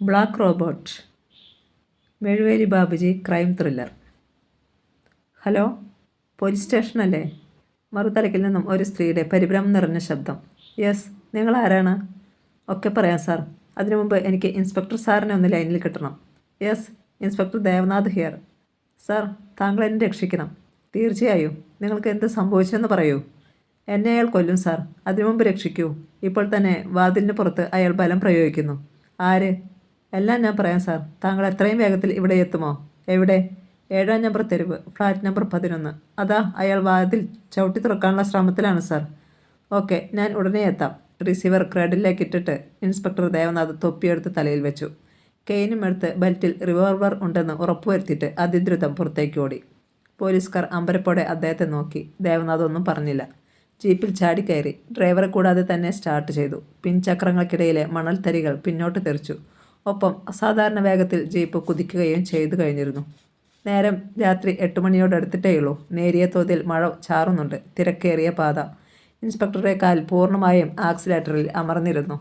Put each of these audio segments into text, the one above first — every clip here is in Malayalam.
ബ്ലാക്ക് റോബോട്ട്, മെഴുവേലി Babuji crime thriller. Hello, police സ്റ്റേഷനല്ലേ? മറുതലക്കിൽ നിന്നും ഒരു സ്ത്രീയുടെ പരിഭ്രമം നിറഞ്ഞ ശബ്ദം. യെസ്, നിങ്ങൾ ആരാണ്? ഒക്കെ പറയാം സാർ. അതിനു മുമ്പ് എനിക്ക് ഇൻസ്പെക്ടർ സാറിനെ ഒന്ന് ലൈനിൽ കിട്ടണം. Yes, inspector Devanath here. Sir, താങ്കൾ എന്നെ രക്ഷിക്കണം. തീർച്ചയായും. നിങ്ങൾക്ക് എന്ത് സംഭവിച്ചെന്ന് പറയൂ. എന്നെ അയാൾ കൊല്ലും സാർ. അതിനു മുമ്പ് രക്ഷിക്കൂ. ഇപ്പോൾ തന്നെ വാതിലിന് പുറത്ത് അയാൾ ബലം പ്രയോഗിക്കുന്നു. ആര്? എല്ലാം ഞാൻ പറയാം സാർ. താങ്കൾ എത്രയും വേഗത്തിൽ ഇവിടെ എത്തുമോ? എവിടെ? 7-ാം നമ്പർ തെരുവ്, ഫ്ലാറ്റ് നമ്പർ 11. അതാ അയാൾ വാതിൽ ചവിട്ടി തുറക്കാനുള്ള ശ്രമത്തിലാണ് സാർ. ഓക്കെ, ഞാൻ ഉടനെ എത്താം. റിസീവർ ക്രെഡിലേക്ക് ഇട്ടിട്ട് ഇൻസ്പെക്ടർ ദേവനാഥ് തൊപ്പിയെടുത്ത് തലയിൽ വെച്ചു. കെയിനും എടുത്ത് ബെൽറ്റിൽ റിവോൾവർ ഉണ്ടെന്ന് ഉറപ്പുവരുത്തിയിട്ട് അതിദ്രുതം പുറത്തേക്ക് ഓടി. പോലീസുകാർ അമ്പരപ്പോടെ അദ്ദേഹത്തെ നോക്കി. ദേവനാഥ് ഒന്നും പറഞ്ഞില്ല. ജീപ്പിൽ ചാടിക്കയറി. ഡ്രൈവറെ കൂടാതെ തന്നെ സ്റ്റാർട്ട് ചെയ്തു. പിൻചക്രങ്ങൾക്കിടയിലെ മണൽത്തരികൾ പിന്നോട്ട് തെറിച്ചു. ഒപ്പം അസാധാരണ വേഗത്തിൽ ജീപ്പ് കുതിക്കുകയും ചെയ്തു കഴിഞ്ഞിരുന്നു. നേരം രാത്രി 8 മണിയോടടുത്തിട്ടേയുള്ളൂ. നേരിയ തോതിൽ മഴ ചാറുന്നുണ്ട്. തിരക്കേറിയ പാത. ഇൻസ്പെക്ടറുടെ കാൽ പൂർണ്ണമായും ആക്സിലേറ്ററിൽ അമർന്നിരുന്നു.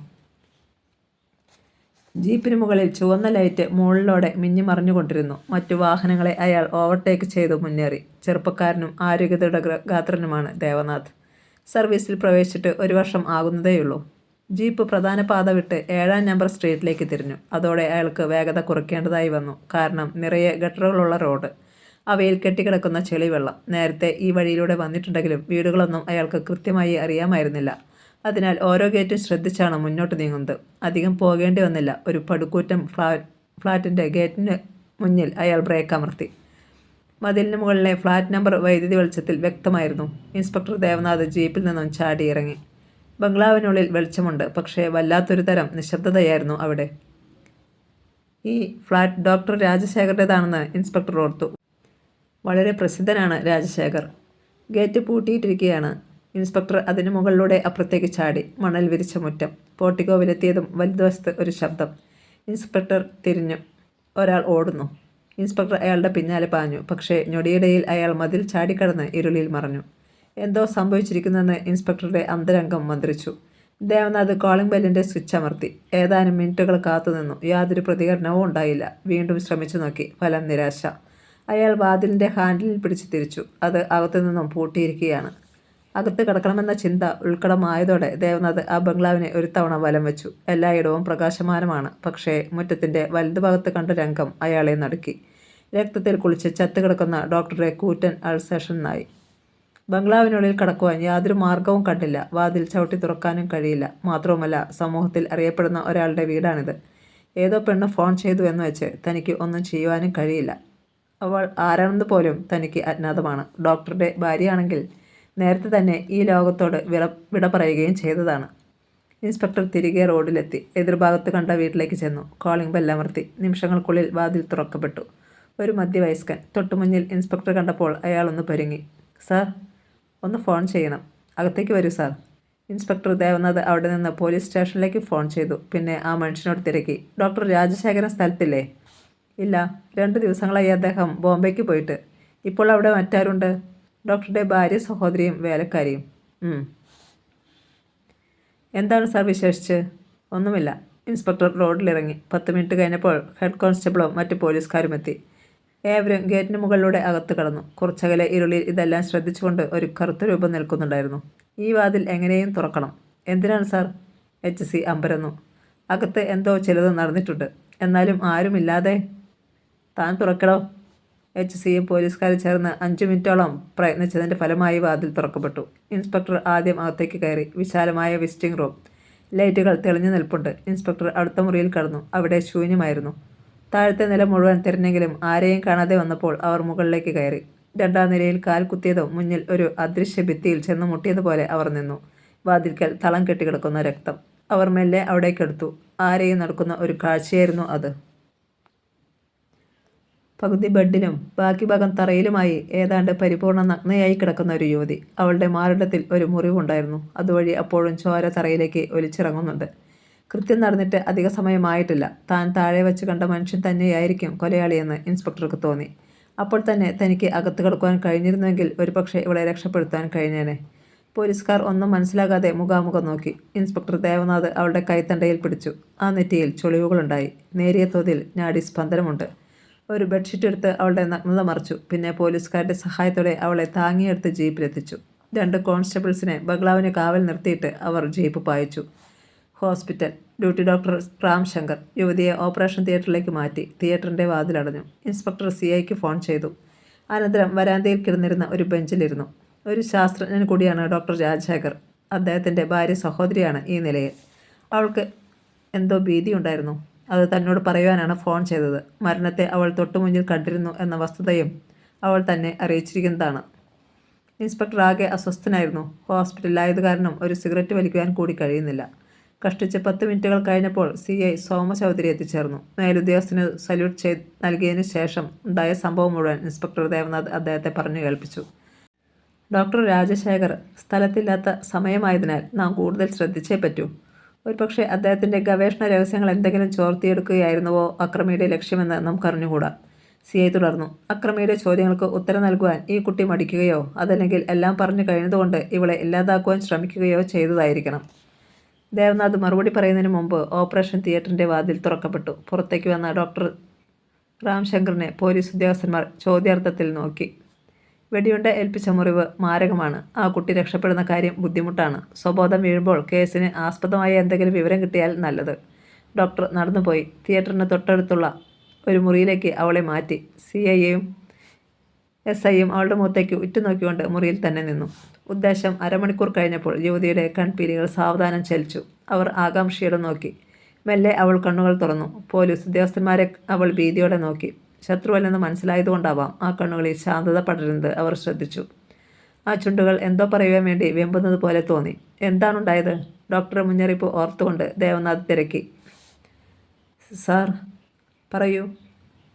ജീപ്പിന് മുകളിൽ ചുവന്ന ലൈറ്റ് മുകളിലൂടെ മിന്നിമറിഞ്ഞുകൊണ്ടിരുന്നു. മറ്റു വാഹനങ്ങളെ അയാൾ ഓവർടേക്ക് ചെയ്തു മുന്നേറി. ചെറുപ്പക്കാരനും ആരോഗ്യദൃഢഗാത്രനുമാണ് ദേവനാഥ്. സർവീസിൽ പ്രവേശിച്ചിട്ട് 1 വർഷം ആകുന്നതേയുള്ളൂ. ജീപ്പ് പ്രധാന പാത വിട്ട് 7-ാം നമ്പർ സ്ട്രീറ്റിലേക്ക് തിരിഞ്ഞു. അതോടെ അയാൾക്ക് വേഗത കുറയ്ക്കേണ്ടതായി വന്നു. കാരണം നിറയെ ഗട്ടറുകളുള്ള റോഡ്, അവയിൽ കെട്ടിക്കിടക്കുന്ന ചെളിവെള്ളം. നേരത്തെ ഈ വഴിയിലൂടെ വന്നിട്ടുണ്ടെങ്കിലും വീടുകളൊന്നും അയാൾക്ക് കൃത്യമായി അറിയാമായിരുന്നില്ല. അതിനാൽ ഓരോ ഗേറ്റും ശ്രദ്ധിച്ചാണ് മുന്നോട്ട് നീങ്ങുന്നത്. അധികം പോകേണ്ടി വന്നില്ല. ഒരു പടുകൂറ്റൻ ഫ്ലാറ്റിൻ്റെ ഗേറ്റിന് മുന്നിൽ അയാൾ ബ്രേക്ക് അമർത്തി. മതിലിന് മുകളിലെ ഫ്ലാറ്റ് നമ്പർ വൈദ്യുതി വെളിച്ചത്തിൽ വ്യക്തമായിരുന്നു. ഇൻസ്പെക്ടർ ദേവനാഥ് ജീപ്പിൽ നിന്നും ചാടിയിറങ്ങി. ബംഗ്ലാവിനുള്ളിൽ വെളിച്ചമുണ്ട്, പക്ഷേ വല്ലാത്തൊരു തരം നിശബ്ദതയായിരുന്നു അവിടെ. ഈ ഫ്ലാറ്റ് ഡോക്ടർ രാജശേഖറുടേതാണെന്ന് ഇൻസ്പെക്ടർ ഓർത്തു. വളരെ പ്രസിദ്ധനാണ് രാജശേഖർ. ഗേറ്റ് പൂട്ടിയിട്ടിരിക്കുകയാണ്. ഇൻസ്പെക്ടർ അതിന് മുകളിലൂടെ അപ്പുറത്തേക്ക് ചാടി. മണൽ വിരിച്ച മുറ്റം. പോർട്ടിക്കോവിലെത്തിയതും വലതുവശത്ത് ഒരു ശബ്ദം. ഇൻസ്പെക്ടർ തിരിഞ്ഞു. ഒരാൾ ഓടുന്നു. ഇൻസ്പെക്ടർ അയാളുടെ പിന്നാലെ പാഞ്ഞു. പക്ഷേ ഞൊടിയിടയിൽ അയാൾ മതിൽ ചാടിക്കടന്ന് ഇരുളിൽ മറഞ്ഞു. എന്തോ സംഭവിച്ചിരിക്കുന്നെന്ന് ഇൻസ്പെക്ടറുടെ അന്തരംഗം മന്ത്രിച്ചു. ദേവനാഥ് കോളിംഗ് ബെല്ലിൻ്റെ സ്വിച്ച് അമർത്തി. ഏതാനും മിനിറ്റുകൾ കാത്തുനിന്നു. യാതൊരു പ്രതികരണവും ഉണ്ടായില്ല. വീണ്ടും ശ്രമിച്ചു നോക്കി. ഫലം നിരാശ. അയാൾ വാതിലിൻ്റെ ഹാൻഡിലിൽ പിടിച്ച് തിരിച്ചു. അത് അകത്തു നിന്നും പൂട്ടിയിരിക്കുകയാണ്. അകത്ത് കിടക്കണമെന്ന ചിന്ത ഉൾക്കടമായതോടെ ദേവനാഥ് ആ ബംഗ്ലാവിനെ ഒരു തവണ വലം വെച്ചു. എല്ലായിടവും പ്രകാശമാനമാണ്. പക്ഷേ മുറ്റത്തിൻ്റെ വലതുഭാഗത്ത് കണ്ട രംഗം അയാളെ നടുക്കി. രക്തത്തിൽ കുളിച്ച് ചത്തുകിടക്കുന്ന ഡോക്ടറുടെ കൂറ്റൻ അൾസേഷൻ നായി. ബംഗ്ലാവിനുള്ളിൽ കടക്കുവാൻ യാതൊരു മാർഗവും കണ്ടില്ല. വാതിൽ ചവിട്ടി തുറക്കാനും കഴിയില്ല. മാത്രവുമല്ല, സമൂഹത്തിൽ അറിയപ്പെടുന്ന ഒരാളുടെ വീടാണിത്. ഏതോ പെണ്ണ് ഫോൺ ചെയ്തു എന്ന് വെച്ച് തനിക്ക് ഒന്നും ചെയ്യുവാനും കഴിയില്ല. അവൾ ആരാണെന്ന് പോലും തനിക്ക് അജ്ഞാതമാണ്. ഡോക്ടറുടെ ഭാര്യയാണെങ്കിൽ നേരത്തെ തന്നെ ഈ ലോകത്തോട് വിട പറയുകയും ചെയ്തതാണ്. ഇൻസ്പെക്ടർ തിരികെ റോഡിലെത്തി. എതിർഭാഗത്ത് കണ്ട വീട്ടിലേക്ക് ചെന്നു. കോളിംഗ് ബെല്ലമർത്തി. നിമിഷങ്ങൾക്കുള്ളിൽ വാതിൽ തുറക്കപ്പെട്ടു. ഒരു മധ്യവയസ്കൻ. തൊട്ടുമുന്നിൽ ഇൻസ്പെക്ടർ കണ്ടപ്പോൾ അയാളൊന്ന് പരുങ്ങി. സാർ, ഒന്ന് ഫോൺ ചെയ്യണം. അകത്തേക്ക് വരൂ സാർ. ഇൻസ്പെക്ടർ ദേവനാഥ് അവിടെ നിന്ന് പോലീസ് സ്റ്റേഷനിലേക്ക് ഫോൺ ചെയ്തു. പിന്നെ ആ മനുഷ്യനോട് തിരക്കി. ഡോക്ടർ രാജശേഖരൻ സ്ഥലത്തില്ലേ? ഇല്ല, 2 ദിവസങ്ങളായി അദ്ദേഹം ബോംബെക്ക് പോയിട്ട്. ഇപ്പോൾ അവിടെ മറ്റാരുണ്ട്? ഡോക്ടറുടെ ഭാര്യ, സഹോദരിയും വേലക്കാരിയും. എന്താണ് സാർ വിശേഷിച്ച്? ഒന്നുമില്ല. ഇൻസ്പെക്ടർ റോഡിലിറങ്ങി. 10 മിനിറ്റ് കഴിഞ്ഞപ്പോൾ ഹെഡ് കോൺസ്റ്റബിളും മറ്റ് പോലീസുകാരും എത്തി. ഏവരും ഗേറ്റിന് മുകളിലൂടെ അകത്ത് കടന്നു. കുറച്ചകലെ ഇരുളിൽ ഇതെല്ലാം ശ്രദ്ധിച്ചുകൊണ്ട് ഒരു കറുത്ത രൂപം നിൽക്കുന്നുണ്ടായിരുന്നു. ഈ വാതിൽ എങ്ങനെയും തുറക്കണം. എന്തിനാണ് സാർ? HC അമ്പരന്നു. അകത്ത് എന്തോ ചിലത് നടന്നിട്ടുണ്ട്. എന്നാലും ആരുമില്ലാതെ. താൻ തുറക്കടോ. HCയും പോലീസുകാരും ചേർന്ന് 5 മിനിറ്റോളം പ്രയത്നിച്ചതിൻ്റെ ഫലമായി വാതിൽ തുറക്കപ്പെട്ടു. ഇൻസ്പെക്ടർ ആദ്യം അകത്തേക്ക് കയറി. വിശാലമായ വിസിറ്റിംഗ് റൂം. ലൈറ്റുകൾ തെളിഞ്ഞു നിൽപ്പുണ്ട്. ഇൻസ്പെക്ടർ അടുത്ത മുറിയിൽ കടന്നു. അവിടെ ശൂന്യമായിരുന്നു. താഴത്തെ നില മുഴുവൻ തിരഞ്ഞെങ്കിലും ആരെയും കാണാതെ വന്നപ്പോൾ അവർ മുകളിലേക്ക് കയറി. 2-ാം നിലയിൽ കാൽ കുത്തിയതും മുന്നിൽ ഒരു അദൃശ്യ ഭിത്തിയിൽ ചെന്ന് മുട്ടിയതുപോലെ അവർ നിന്നു. വാതിൽക്കൽ തളം കെട്ടിക്കിടക്കുന്ന രക്തം. അവർ മെല്ലെ അവിടേക്കെടുത്തു. ആരെയും നടക്കുന്ന ഒരു കാഴ്ചയായിരുന്നു അത്. പകുതി ബെഡിലും ബാക്കി ഭാഗം തറയിലുമായി ഏതാണ്ട് പരിപൂർണ്ണ നഗ്നയായി കിടക്കുന്ന ഒരു യുവതി. അവളുടെ മാറിടത്തിൽ ഒരു മുറിവുണ്ടായിരുന്നു. അതുവഴി അപ്പോഴും ചോര തറയിലേക്ക് ഒലിച്ചിറങ്ങുന്നുണ്ട്. കൃത്യം നടന്നിട്ട് അധിക സമയമായിട്ടില്ല. താൻ താഴെ വെച്ച് കണ്ട മനുഷ്യൻ തന്നെയായിരിക്കും കൊലയാളിയെന്ന് ഇൻസ്പെക്ടർക്ക് തോന്നി. അപ്പോൾ തന്നെ തനിക്ക് അകത്ത് കിടക്കുവാൻ കഴിഞ്ഞിരുന്നുവെങ്കിൽ ഒരുപക്ഷെ ഇവളെ രക്ഷപ്പെടുത്താൻ കഴിഞ്ഞേനെ. പോലീസുകാർ ഒന്നും മനസ്സിലാകാതെ മുഖാമുഖം നോക്കി. ഇൻസ്പെക്ടർ ദേവനാഥ് അവളുടെ കൈത്തണ്ടയിൽ പിടിച്ചു. ആ നെറ്റിയിൽ ചുളിവുകളുണ്ടായി. നേരിയ തോതിൽ നാഡീസ്പന്ദനമുണ്ട്. ഒരു ബെഡ്ഷീറ്റ് എടുത്ത് അവളുടെ നഗ്നത മറച്ചു. പിന്നെ പോലീസുകാരുടെ സഹായത്തോടെ അവളെ താങ്ങിയെടുത്ത് ജീപ്പിലെത്തിച്ചു. 2 കോൺസ്റ്റബിൾസിനെ ബംഗ്ലാവിന് കാവൽ നിർത്തിയിട്ട് അവർ ജീപ്പ് പായിച്ചു. ഹോസ്പിറ്റൽ. ഡ്യൂട്ടി ഡോക്ടർ രാംശങ്കർ യുവതിയെ ഓപ്പറേഷൻ തിയേറ്ററിലേക്ക് മാറ്റി. തിയേറ്ററിൻ്റെ വാതിലടഞ്ഞു. ഇൻസ്പെക്ടർ CIക്ക് ഫോൺ ചെയ്തു. അനന്തരം വരാന്തയിൽ കിടന്നിരുന്ന ഒരു ബെഞ്ചിലിരുന്നു. ഒരു ശാസ്ത്രജ്ഞൻ കൂടിയാണ് ഡോക്ടർ രാജശേഖർ. അദ്ദേഹത്തിൻ്റെ ഭാര്യ സഹോദരിയാണ് ഈ നിലയിൽ. അവൾക്ക് എന്തോ ഭീതിയുണ്ടായിരുന്നു. അത് തന്നോട് പറയുവാനാണ് ഫോൺ ചെയ്തത്. മരണത്തെ അവൾ തൊട്ടുമുന്നിൽ കണ്ടിരുന്നു എന്ന വസ്തുതയും അവൾ തന്നെ അറിയിച്ചിരിക്കുന്നതാണ്. ഇൻസ്പെക്ടർ ആകെ അസ്വസ്ഥനായിരുന്നു. ഹോസ്പിറ്റലിലായത് കാരണം ഒരു സിഗരറ്റ് വലിക്കുവാൻ കൂടി കഴിയുന്നില്ല. കഷ്ടിച്ച് 10 മിനിറ്റുകൾ കഴിഞ്ഞപ്പോൾ CI സോമചൗധരി എത്തിച്ചേർന്നു. മേലുദ്യോഗസ്ഥന് സല്യൂട്ട് നൽകിയതിനു ശേഷം ഉണ്ടായ സംഭവം മുഴുവൻ ഇൻസ്പെക്ടർ ദേവനാഥ് അദ്ദേഹത്തെ പറഞ്ഞു കേൾപ്പിച്ചു. ഡോക്ടർ രാജശേഖർ സ്ഥലത്തില്ലാത്ത സമയമായതിനാൽ നാം കൂടുതൽ ശ്രദ്ധിച്ചേ പറ്റൂ. ഒരുപക്ഷെ അദ്ദേഹത്തിൻ്റെ ഗവേഷണ രഹസ്യങ്ങൾ എന്തെങ്കിലും ചോർത്തിയെടുക്കുകയായിരുന്നുവോ അക്രമിയുടെ ലക്ഷ്യമെന്ന് നമുക്കറിഞ്ഞുകൂടാ. CI തുടർന്നു. അക്രമിയുടെ ചോദ്യങ്ങൾക്ക് ഉത്തരം നൽകുവാൻ ഈ കുട്ടി മടിക്കുകയോ അതല്ലെങ്കിൽ എല്ലാം പറഞ്ഞു കഴിഞ്ഞതുകൊണ്ട് ഇവളെ ഇല്ലാതാക്കുവാൻ ശ്രമിക്കുകയോ ചെയ്തതായിരിക്കണം. ദേവനാഥ് മറുപടി പറയുന്നതിന് മുമ്പ് ഓപ്പറേഷൻ തിയേറ്ററിൻ്റെ വാതിൽ തുറക്കപ്പെട്ടു. പുറത്തേക്ക് വന്ന ഡോക്ടർ രാംശങ്കറിനെ പോലീസ് ഉദ്യോഗസ്ഥന്മാർ ചോദ്യാർത്ഥത്തിൽ നോക്കി. വെടിയുണ്ട ഏൽപ്പിച്ച മുറിവ് മാരകമാണ്. ആ കുട്ടി രക്ഷപ്പെടുന്ന കാര്യം ബുദ്ധിമുട്ടാണ്. സ്വബോധം വീഴുമ്പോൾ കേസിന് ആസ്പദമായ എന്തെങ്കിലും വിവരം കിട്ടിയാൽ നല്ലത്. ഡോക്ടർ നടന്നുപോയി. തിയേറ്ററിന് തൊട്ടടുത്തുള്ള ഒരു മുറിയിലേക്ക് അവളെ മാറ്റി. CIയും SIയും അവളുടെ മുഖത്തേക്ക് ഉറ്റുനോക്കിക്കൊണ്ട് മുറിയിൽ തന്നെ നിന്നു. ഉദ്ദേശം അരമണിക്കൂർ കഴിഞ്ഞപ്പോൾ യുവതിയുടെ കൺപീലികൾ സാവധാനം ചലിച്ചു. അവർ ആകാംക്ഷയോടെ നോക്കി. മെല്ലെ അവൾ കണ്ണുകൾ തുറന്നു. പോലീസ് ഉദ്യോഗസ്ഥന്മാരെ അവൾ ഭീതിയോടെ നോക്കി. ശത്രുവല്ലെന്ന് മനസ്സിലായതുകൊണ്ടാവാം ആ കണ്ണുകളിൽ ശാന്തത പടരുന്നത് അവർ ശ്രദ്ധിച്ചു. ആ ചുണ്ടുകൾ എന്തോ പറയുവാൻ വേണ്ടി വെമ്പുന്നത് പോലെ തോന്നി. എന്താണുണ്ടായത്? ഡോക്ടറെ മുന്നറിയിപ്പ് ഓർത്തുകൊണ്ട് ദേവനാഥ് തിരക്കി. സാർ പറയൂ.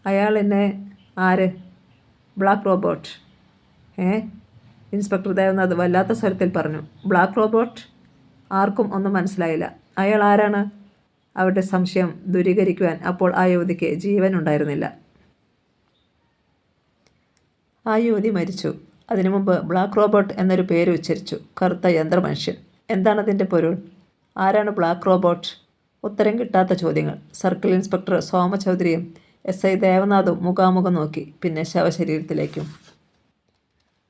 അയാൾ എന്നെ ആര്? Black robot. ഇൻസ്പെക്ടർ ദേവനാഥ് വല്ലാത്ത സ്വരത്തിൽ പറഞ്ഞു. Black robot? ആർക്കും ഒന്നും മനസ്സിലായില്ല. അയാൾ ആരാണ്? അവരുടെ സംശയം ദൂരീകരിക്കുവാൻ അപ്പോൾ ആ യുവതിക്ക് ജീവൻ ഉണ്ടായിരുന്നില്ല. ആ യുവതി മരിച്ചു. അതിനു മുമ്പ് ബ്ലാക്ക് റോബോട്ട് എന്നൊരു പേര് ഉച്ചരിച്ചു. കറുത്ത യന്ത്രമനുഷ്യൻ. എന്താണതിൻ്റെ പൊരുൾ? ആരാണ് ബ്ലാക്ക് റോബോട്ട്? ഉത്തരം കിട്ടാത്ത ചോദ്യങ്ങൾ. സർക്കിൾ ഇൻസ്പെക്ടർ സോമചൗധരിയും SI ദേവനാഥും മുഖാമുഖം നോക്കി. പിന്നെ ശവശരീരത്തിലേക്കും.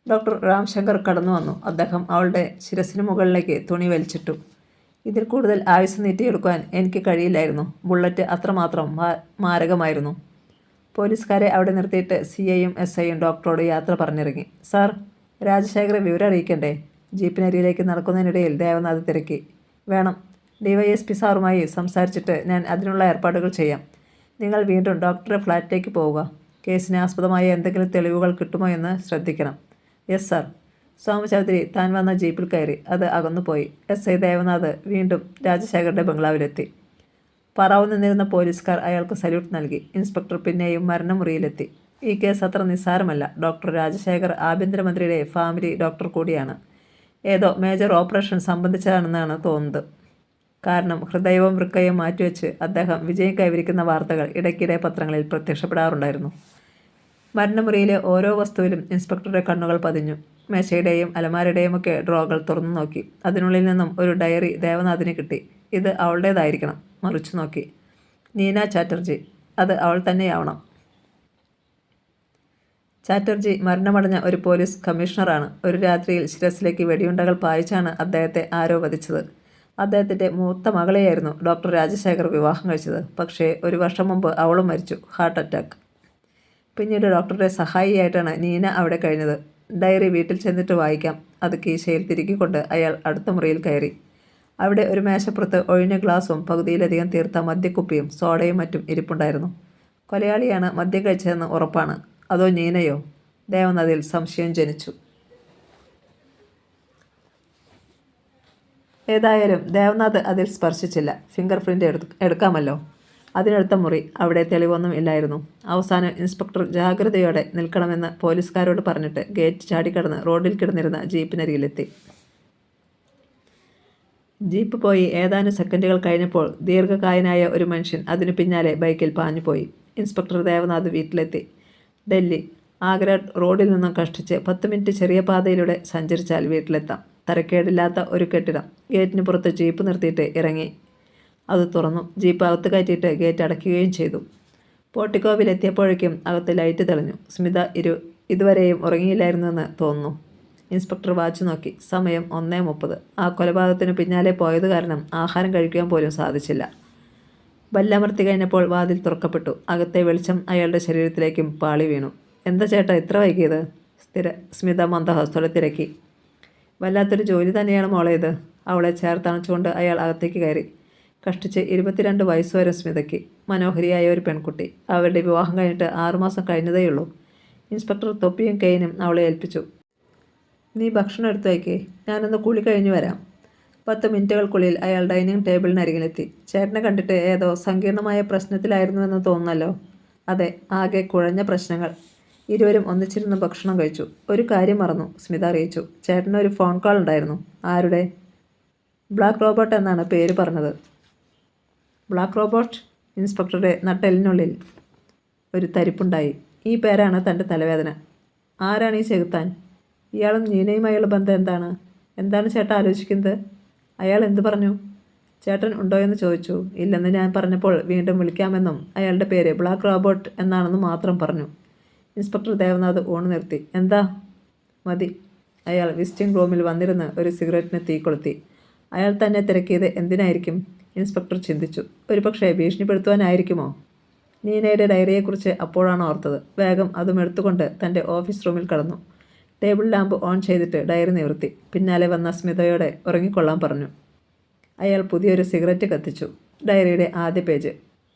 ഡോക്ടർ രാംശങ്കർ കടന്നു വന്നു. അദ്ദേഹം അവളുടെ ശിരസിന് മുകളിലേക്ക് തുണി വലിച്ചിട്ടു. ഇതിൽ കൂടുതൽ ആയുസ് നീട്ടിയെടുക്കാൻ എനിക്ക് കഴിയില്ലായിരുന്നു. ബുള്ളറ്റ് അത്രമാത്രം മാരകമായിരുന്നു. പോലീസുകാരെ അവിടെ നിർത്തിയിട്ട് CIയും SIയും ഡോക്ടറോട് യാത്ര പറഞ്ഞിറങ്ങി. സാർ, രാജശേഖരെ വിവരം അറിയിക്കണ്ടേ? ജീപ്പിനരിയിലേക്ക് നടക്കുന്നതിനിടയിൽ ദേവനാഥ് തിരക്കി. വേണം. DYSP സാറുമായി സംസാരിച്ചിട്ട് ഞാൻ അതിനുള്ള ഏർപ്പാടുകൾ ചെയ്യാം. നിങ്ങൾ വീണ്ടും ഡോക്ടറെ ഫ്ലാറ്റിലേക്ക് പോവുക. കേസിന് ആസ്പദമായ എന്തെങ്കിലും തെളിവുകൾ കിട്ടുമോ എന്ന് ശ്രദ്ധിക്കണം. Yes sir. സോമചൗധരി താൻ വന്ന ജീപ്പിൽ കയറി. അത് അകന്നുപോയി. SI ദേവനാഥ് വീണ്ടും രാജശേഖരുടെ ബംഗ്ലാവിലെത്തി. പറവു നിന്നിരുന്ന പോലീസുകാർ അയാൾക്ക് സല്യൂട്ട് നൽകി. ഇൻസ്പെക്ടർ പിന്നെയും മരണമുറിയിലെത്തി. ഈ കേസ് അത്ര നിസ്സാരമല്ല. ഡോക്ടർ രാജശേഖർ ആഭ്യന്തരമന്ത്രിയുടെ ഫാമിലി ഡോക്ടർ കൂടിയാണ്. ഏതോ മേജർ ഓപ്പറേഷൻ സംബന്ധിച്ചതാണെന്നാണ് തോന്നുന്നത്. കാരണം ഹൃദയവും വൃക്കയും മാറ്റിവെച്ച് അദ്ദേഹം വിജയം കൈവരിക്കുന്ന വാർത്തകൾ ഇടയ്ക്കിടെ പത്രങ്ങളിൽ പ്രത്യക്ഷപ്പെടാറുണ്ടായിരുന്നു. മരണമുറിയിലെ ഓരോ വസ്തുവിലും ഇൻസ്പെക്ടറുടെ കണ്ണുകൾ പതിഞ്ഞു. മേശയുടെയും അലമാരയുടെയുമൊക്കെ ഡ്രോകൾ തുറന്നു നോക്കി. അതിനുള്ളിൽ നിന്നും ഒരു ഡയറി ദേവനാഥിന് കിട്ടി. ഇത് അവളുടേതായിരിക്കണം. മറിച്ചു നോക്കി. നീന ചാറ്റർജി. അത് അവൾ തന്നെയാവണം. ചാറ്റർജി മരണമടഞ്ഞ ഒരു പോലീസ് കമ്മീഷണറാണ്. ഒരു രാത്രിയിൽ ശിരസിലേക്ക് വെടിയുണ്ടകൾ പായിച്ചാണ് അദ്ദേഹത്തെ ആരോ വധിച്ചത്. അദ്ദേഹത്തിൻ്റെ മൂത്ത മകളെയായിരുന്നു ഡോക്ടർ രാജശേഖർ വിവാഹം കഴിച്ചത്. പക്ഷേ 1 വർഷം മുമ്പ് അവളും മരിച്ചു. Heart attack. പിന്നീട് ഡോക്ടറുടെ സഹായിയായിട്ടാണ് നീന അവിടെ കഴിഞ്ഞത്. ഡയറി വീട്ടിൽ ചെന്നിട്ട് വായിക്കാം. അത് കീശയിൽ തിരുകിക്കൊണ്ട് അയാൾ അടുത്ത മുറിയിൽ കയറി. അവിടെ ഒരു മേശപ്പുറത്ത് ഒഴിഞ്ഞ ഗ്ലാസും പകുതിയിലധികം തീർത്ത മദ്യക്കുപ്പിയും സോഡയും മറ്റും ഇരിപ്പുണ്ടായിരുന്നു. കൊലയാളിയാണ് മദ്യം കഴിച്ചതെന്ന് ഉറപ്പാണ്. അതോ നീനയോ? ദേവനാഥിൽ സംശയം ജനിച്ചു. ഏതായാലും ദേവനാഥ് അതിൽ സ്പർശിച്ചില്ല. ഫിംഗർ പ്രിൻ്റ് എടുക്കാമല്ലോ. അതിനടുത്ത മുറി. അവിടെ തെളിവൊന്നും ഇല്ലായിരുന്നു. അവസാനം ഇൻസ്പെക്ടർ ജാഗ്രതയോടെ നിൽക്കണമെന്ന് പോലീസുകാരോട് പറഞ്ഞിട്ട് ഗേറ്റ് ചാടിക്കടന്ന് റോഡിൽ കിടന്നിരുന്ന ജീപ്പിനരികിലെത്തി. ജീപ്പ് പോയി ഏതാനും സെക്കൻഡുകൾ കഴിഞ്ഞപ്പോൾ ദീർഘകായനായ ഒരു മനുഷ്യൻ അതിനു പിന്നാലെ ബൈക്കിൽ പാഞ്ഞുപോയി. ഇൻസ്പെക്ടർ ദേവനാഥ് വീട്ടിലെത്തി. ഡൽഹി ആഗ്ര റോഡിൽ നിന്നും കഷ്ടിച്ച് 10 മിനിറ്റ് ചെറിയ പാതയിലൂടെ സഞ്ചരിച്ചാൽ വീട്ടിലെത്താം. തരക്കേടില്ലാത്ത ഒരു കെട്ടിടം. ഗേറ്റിന് പുറത്ത് ജീപ്പ് നിർത്തിയിട്ട് ഇറങ്ങി. അത് തുറന്നു. ജീപ്പ് അകത്ത് കയറ്റിയിട്ട് ഗേറ്റ് അടയ്ക്കുകയും ചെയ്തു. പോർട്ടിക്കോവിലെത്തിയപ്പോഴേക്കും അകത്ത് ലൈറ്റ് തെളിഞ്ഞു. സ്മിത ഇതുവരെയും ഉറങ്ങിയില്ലായിരുന്നുവെന്ന് തോന്നുന്നു. ഇൻസ്പെക്ടർ വാച്ച് നോക്കി. സമയം 1:30. ആ കൊലപാതകത്തിന് പിന്നാലെ പോയത് കാരണം ആഹാരം കഴിക്കാൻ പോലും സാധിച്ചില്ല. ബല്ലമർത്തി കഴിഞ്ഞപ്പോൾ വാതിൽ തുറക്കപ്പെട്ടു. അകത്തെ വെളിച്ചം അയാളുടെ ശരീരത്തിലേക്കും പാളി വീണു. എന്താ ചേട്ടാ ഇത്ര വൈകിയത്? സ്മിത മന്ദഹസ്തോടെ തിരക്കി. വല്ലാത്തൊരു ജോലി തന്നെയാണ് മോളെ ഇത്. അവളെ ചേർത്തണച്ചുകൊണ്ട് അയാൾ അകത്തേക്ക് കയറി. കഷ്ടിച്ച് 22 വയസ്സ് വരും സ്മിതയ്ക്ക്. മനോഹരിയായ ഒരു പെൺകുട്ടി. അവരുടെ വിവാഹം കഴിഞ്ഞിട്ട് 6 മാസം കഴിഞ്ഞതേയുള്ളൂ. ഇൻസ്പെക്ടർ തൊപ്പിയും കെയിനും അവളെ ഏൽപ്പിച്ചു. നീ ഭക്ഷണം എടുത്തു വയ്ക്കേ, ഞാനൊന്ന് കുളി കഴിഞ്ഞു വരാം. 10 മിനിറ്റുകൾക്കുള്ളിൽ അയാൾ ഡൈനിങ് ടേബിളിനരികിലെത്തി. ചേട്ടനെ കണ്ടിട്ട് ഏതോ സങ്കീർണമായ പ്രശ്നത്തിലായിരുന്നുവെന്ന് തോന്നുന്നല്ലോ. അതെ, ആകെ കുഴഞ്ഞ പ്രശ്നങ്ങൾ. ഇരുവരും ഒന്നിച്ചിരുന്ന് ഭക്ഷണം കഴിച്ചു. ഒരു കാര്യം മറന്നു, സ്മിത അറിയിച്ചു. ചേട്ടനൊരു ഫോൺ കോൾ ഉണ്ടായിരുന്നു. ആരുടെ? ബ്ലാക്ക് റോബോട്ട് എന്നാണ് പേര് പറഞ്ഞത്. Black robot? ഇൻസ്പെക്ടറുടെ നട്ടെല്ലിനുള്ളിൽ ഒരു തരിപ്പുണ്ടായി. ഈ പേരാണ് തൻ്റെ തലവേദന. ആരാണ് ഈ ചെകുത്താൻ? ഇയാളും നീനയുമായുള്ള ബന്ധം എന്താണ്? എന്താണ് ചേട്ടൻ ആലോചിക്കുന്നത്? അയാൾ എന്തു പറഞ്ഞു? ചേട്ടൻ ഉണ്ടോ എന്ന് ചോദിച്ചു. ഇല്ലെന്ന് ഞാൻ പറഞ്ഞപ്പോൾ വീണ്ടും വിളിക്കാമെന്നും അയാളുടെ പേര് ബ്ലാക്ക് റോബോട്ട് എന്നാണെന്ന് മാത്രം പറഞ്ഞു. ഇൻസ്പെക്ടർ ദേവനാഥ് ഊണ് നിർത്തി. എന്താ? മതി. അയാൾ വിസിറ്റിംഗ് റൂമിൽ വന്നിരുന്ന് ഒരു സിഗരറ്റിന് തീ കൊളുത്തി. അയാൾ തന്നെ തിരക്കിയത് എന്തിനായിരിക്കും? ഇൻസ്പെക്ടർ ചിന്തിച്ചു. ഒരുപക്ഷെ ഭീഷണിപ്പെടുത്തുവാനായിരിക്കുമോ? നീനയുടെ ഡയറിയെക്കുറിച്ച് അപ്പോഴാണ് ഓർത്തത്. വേഗം അതും എടുത്തുകൊണ്ട് തൻ്റെ ഓഫീസ് റൂമിൽ കടന്നു. ടേബിൾ ലാമ്പ് ഓൺ ചെയ്തിട്ട് ഡയറി നിവർത്തി. പിന്നാലെ വന്ന സ്മിതയോടെ ഉറങ്ങിക്കൊള്ളാൻ പറഞ്ഞു. അയാൾ പുതിയൊരു സിഗരറ്റ് കത്തിച്ചു. ഡയറിയുടെ ആദ്യ പേജ്.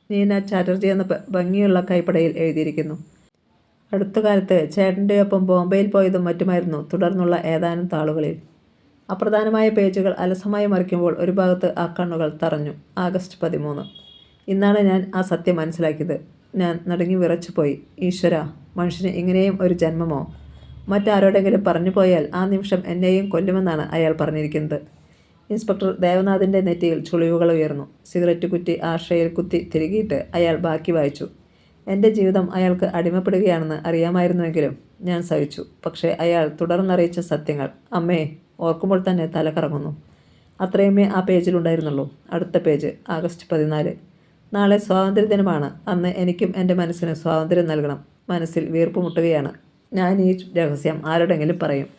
നീന ചാറ്റർജി എന്ന ഭംഗിയുള്ള കൈപ്പടയിൽ എഴുതിയിരിക്കുന്നു. അടുത്ത കാലത്ത് ചേട്ടൻ്റെ ഒപ്പം ബോംബെയിൽ പോയതും മറ്റുമായിരുന്നു തുടർന്നുള്ള ഏതാനും താളുകളിൽ. അപ്രധാനമായ പേജുകൾ അലസമായി മറിക്കുമ്പോൾ ഒരു ഭാഗത്ത് ആ കണ്ണുകൾ തറഞ്ഞു. ആഗസ്റ്റ് 13. ഇന്നാണ് ഞാൻ ആ സത്യം മനസ്സിലാക്കിയത്. ഞാൻ നടുങ്ങി വിറച്ചുപോയി. ഈശ്വര, മനുഷ്യന് ഇങ്ങനെയും ഒരു ജന്മമോ? മറ്റാരോടെങ്കിലും പറഞ്ഞു പോയാൽ ആ നിമിഷം എന്നെയും കൊല്ലുമെന്നാണ് അയാൾ പറഞ്ഞിരിക്കുന്നത്. ഇൻസ്പെക്ടർ ദേവനാഥിൻ്റെ നെറ്റിയിൽ ചുളിവുകൾ ഉയർന്നു. സിഗരറ്റ് കുറ്റി ആശ്രയിൽ കുത്തി തിരികിയിട്ട് അയാൾ ബാക്കി വായിച്ചു. എൻ്റെ ജീവിതം അയാൾക്ക് അടിമപ്പെടുകയാണെന്ന് അറിയാമായിരുന്നുവെങ്കിലും ഞാൻ സഹിച്ചു. പക്ഷേ അയാൾ തുടർന്നറിയിച്ച സത്യങ്ങൾ, അമ്മേ, ഓർക്കുമ്പോൾ തന്നെ തല കറങ്ങുന്നു. അത്രയുമേ ആ പേജിലുണ്ടായിരുന്നുള്ളൂ. അടുത്ത പേജ്. ആഗസ്റ്റ് 14. നാളെ സ്വാതന്ത്ര്യദിനമാണ്. അന്ന് എനിക്കും എൻ്റെ മനസ്സിന് സ്വാതന്ത്ര്യം നൽകണം. മനസ്സിൽ വീർപ്പ് മുട്ടുകയാണ്. ഞാൻ ഈ രഹസ്യം ആരോടെങ്കിലും പറയും.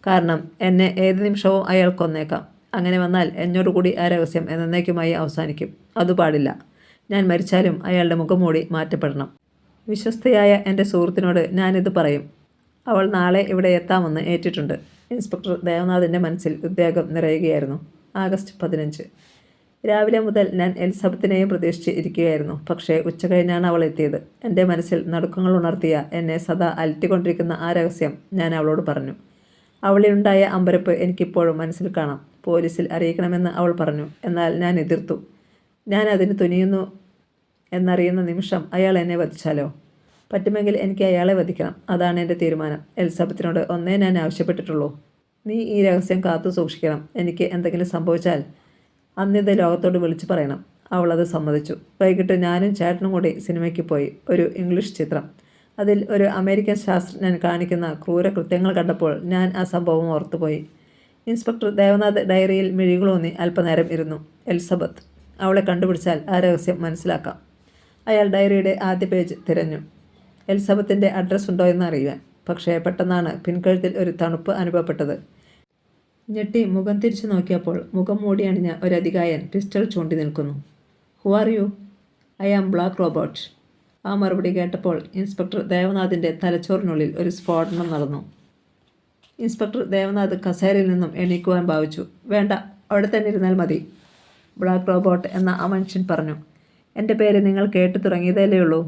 കാരണം എന്നെ ഏത് നിമിഷവും അയാൾ കൊന്നേക്കാം. അങ്ങനെ വന്നാൽ എന്നോടുകൂടി ആ രഹസ്യം എന്നേക്കുമായി അവസാനിക്കും. അത് പാടില്ല. ഞാൻ മരിച്ചാലും അയാളുടെ മുഖംമൂടി മാറ്റപ്പെടണം. വിശ്വസ്തയായ എൻ്റെ സുഹൃത്തിനോട് ഞാനിത് പറയും. അവൾ നാളെ ഇവിടെ എത്താമെന്ന് ഏറ്റിട്ടുണ്ട്. ഇൻസ്പെക്ടർ ദേവനാഥിൻ്റെ മനസ്സിൽ ഉദ്വേഗം നിറയുകയായിരുന്നു. ആഗസ്റ്റ് 15. രാവിലെ മുതൽ ഞാൻ എലിസബത്തിനെയും പ്രതീക്ഷിച്ച് ഇരിക്കുകയായിരുന്നു. പക്ഷേ ഉച്ചകഴിഞ്ഞാണ് അവൾ എത്തിയത്. എൻ്റെ മനസ്സിൽ നടുക്കങ്ങൾ ഉണർത്തിയ, എന്നെ സദാ അലട്ടിക്കൊണ്ടിരിക്കുന്ന ആ രഹസ്യം ഞാൻ അവളോട് പറഞ്ഞു. അവളിലുണ്ടായ അമ്പരപ്പ് എനിക്കിപ്പോഴും മനസ്സിൽ കാണാം. പോലീസിൽ അറിയിക്കണമെന്ന് അവൾ പറഞ്ഞു. എന്നാൽ ഞാൻ എതിർത്തു. ഞാൻ അതിന് തുനിയുന്നു എന്നറിയുന്ന നിമിഷം അയാൾ എന്നെ വധിച്ചാലോ? പറ്റുമെങ്കിൽ എനിക്ക് അയാളെ വധിക്കണം. അതാണ് എൻ്റെ തീരുമാനം. എലിസബത്തിനോട് ഒന്നേ ഞാൻ ആവശ്യപ്പെട്ടിട്ടുള്ളൂ. നീ ഈ രഹസ്യം കാത്തു സൂക്ഷിക്കണം. എനിക്ക് എന്തെങ്കിലും സംഭവിച്ചാൽ അന്നിത് ലോകത്തോട് വിളിച്ചു പറയണം. അവളത് സമ്മതിച്ചു. വൈകിട്ട് ഞാനും ചേട്ടനും കൂടി സിനിമയ്ക്ക് പോയി. ഒരു ഇംഗ്ലീഷ് ചിത്രം. അതിൽ ഒരു അമേരിക്കൻ ശാസ്ത്രജ്ഞൻ കാണിക്കുന്ന ക്രൂരകൃത്യങ്ങൾ കണ്ടപ്പോൾ ഞാൻ ആ സംഭവം ഓർത്തുപോയി. ഇൻസ്പെക്ടർ ദേവനാഥ് ഡയറിയിൽ മിഴികളൂന്നി അല്പനേരം ഇരുന്നു. എലിസബത്ത്. അവളെ കണ്ടുപിടിച്ചാൽ ആ രഹസ്യം മനസ്സിലാക്കാം. അയാൾ ഡയറിയുടെ ആദ്യ പേജ് തിരഞ്ഞു. എലിസബത്തിൻ്റെ അഡ്രസ്സ് ഉണ്ടോ എന്ന് അറിയുവാൻ. പക്ഷേ പെട്ടെന്നാണ് പിൻകഴുത്തിൽ ഒരു തണുപ്പ് അനുഭവപ്പെട്ടത്. ഞെട്ടി മുഖം തിരിച്ചു നോക്കിയപ്പോൾ മുഖം മൂടി അണിഞ്ഞ ഒരു അധികായൻ പിസ്റ്റൾ ചൂണ്ടി നിൽക്കുന്നു. Who are you? I am black robot. ആ മറുപടി കേട്ടപ്പോൾ ഇൻസ്പെക്ടർ ദേവനാഥിൻ്റെ തലച്ചോറിനുള്ളിൽ ഒരു സ്ഫോടനം നടന്നു. ഇൻസ്പെക്ടർ ദേവനാഥ് കസേരയിൽ നിന്നും എണീക്കുവാൻ ഭാവിച്ചു. വേണ്ട, അവിടെ തന്നെ ഇരുന്നാൽ മതി. ബ്ലാക്ക് റോബോട്ട് എന്ന ആ മനുഷ്യൻ പറഞ്ഞു. എൻ്റെ പേര് നിങ്ങൾ കേട്ടു തുടങ്ങിയതല്ലേ ഉള്ളൂ.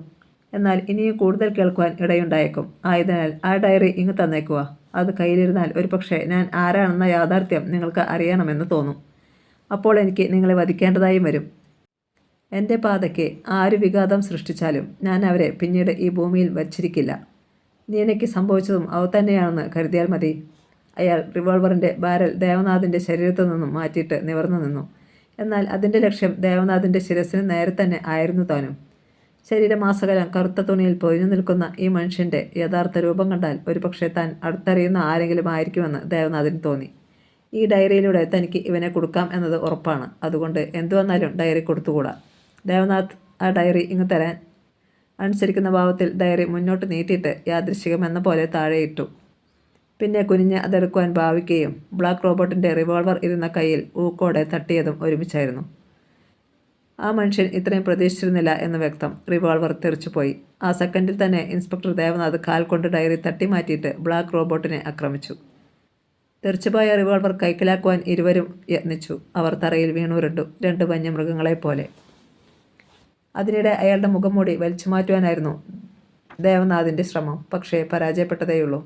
എന്നാൽ ഇനിയും കൂടുതൽ കേൾക്കുവാൻ ഇടയുണ്ടായേക്കും. ആയതിനാൽ ആ ഡയറി ഇങ്ങ് തന്നേക്കുക. അത് കയ്യിലിരുന്നാൽ ഒരുപക്ഷെ ഞാൻ ആരാണെന്ന യാഥാർത്ഥ്യം നിങ്ങൾക്ക് അറിയണമെന്ന് തോന്നും. അപ്പോൾ എനിക്ക് നിങ്ങളെ വധിക്കേണ്ടതായും വരും. എൻ്റെ പാതയ്ക്ക് ആര് വിഘാതം സൃഷ്ടിച്ചാലും ഞാൻ അവരെ പിന്നീട് ഈ ഭൂമിയിൽ വച്ചിരിക്കില്ല. നീനയ്ക്ക് സംഭവിച്ചതും അവ തന്നെയാണെന്ന് കരുതിയാൽ മതി. അയാൾ റിവോൾവറിൻ്റെ ബാരൽ ദേവനാഥിൻ്റെ ശരീരത്തു നിന്നും മാറ്റിയിട്ട് നിവർന്നു നിന്നു. എന്നാൽ അതിൻ്റെ ലക്ഷ്യം ദേവനാഥിൻ്റെ ശിരസിന് നേരെ തന്നെ ആയിരുന്നു താനും. ശരീരമാസകലം കറുത്ത തുണിയിൽ പൊതിഞ്ഞു നിൽക്കുന്ന ഈ മനുഷ്യൻ്റെ യഥാർത്ഥ രൂപം കണ്ടാൽ ഒരുപക്ഷെ താൻ അടുത്തറിയുന്ന ആരെങ്കിലും ആയിരിക്കുമെന്ന് ദേവനാഥിന് തോന്നി. ഈ ഡയറിയിലൂടെ തനിക്ക് ഇവനെ കൊടുക്കാം എന്നത് ഉറപ്പാണ്. അതുകൊണ്ട് എന്തു വന്നാലും ഡയറി കൊടുത്തുകൂടാ. ദേവനാഥ് ആ ഡയറി ഇങ്ങ് തരാൻ അനുസരിക്കുന്ന ഭാവത്തിൽ ഡയറി മുന്നോട്ട് നീട്ടിയിട്ട് യാദൃശ്ചികമെന്ന പോലെ താഴെയിട്ടു. പിന്നെ കുനിഞ്ഞ് അതെടുക്കുവാൻ ഭാവിക്കുകയും ബ്ലാക്ക് റോബോട്ടിൻ്റെ റിവോൾവർ ഇരുന്ന കയ്യിൽ ഊക്കോടെ തട്ടിയതും ഒരുമിച്ചായിരുന്നു. ആ മനുഷ്യൻ ഇത്രയും പ്രതീക്ഷിച്ചിരുന്നില്ല എന്ന് വ്യക്തം. റിവോൾവർ തെറിച്ചുപോയി. ആ സെക്കൻഡിൽ തന്നെ ഇൻസ്പെക്ടർ ദേവനാഥ് കാൽ കൊണ്ട് ഡയറി തട്ടി മാറ്റിയിട്ട് ബ്ലാക്ക് റോബോട്ടിനെ ആക്രമിച്ചു. തെറിച്ചുപോയ റിവോൾവർ കൈക്കലാക്കുവാൻ ഇരുവരും യത്നിച്ചു. അവർ തറയിൽ വീണുരുണ്ടു, രണ്ട് വന്യമൃഗങ്ങളെപ്പോലെ. അതിനിടെ അയാളുടെ മുഖം മൂടി വലിച്ചു മാറ്റുവാനായിരുന്നു ദേവനാഥിൻ്റെ ശ്രമം. പക്ഷേ പരാജയപ്പെട്ടതേയുള്ളൂ.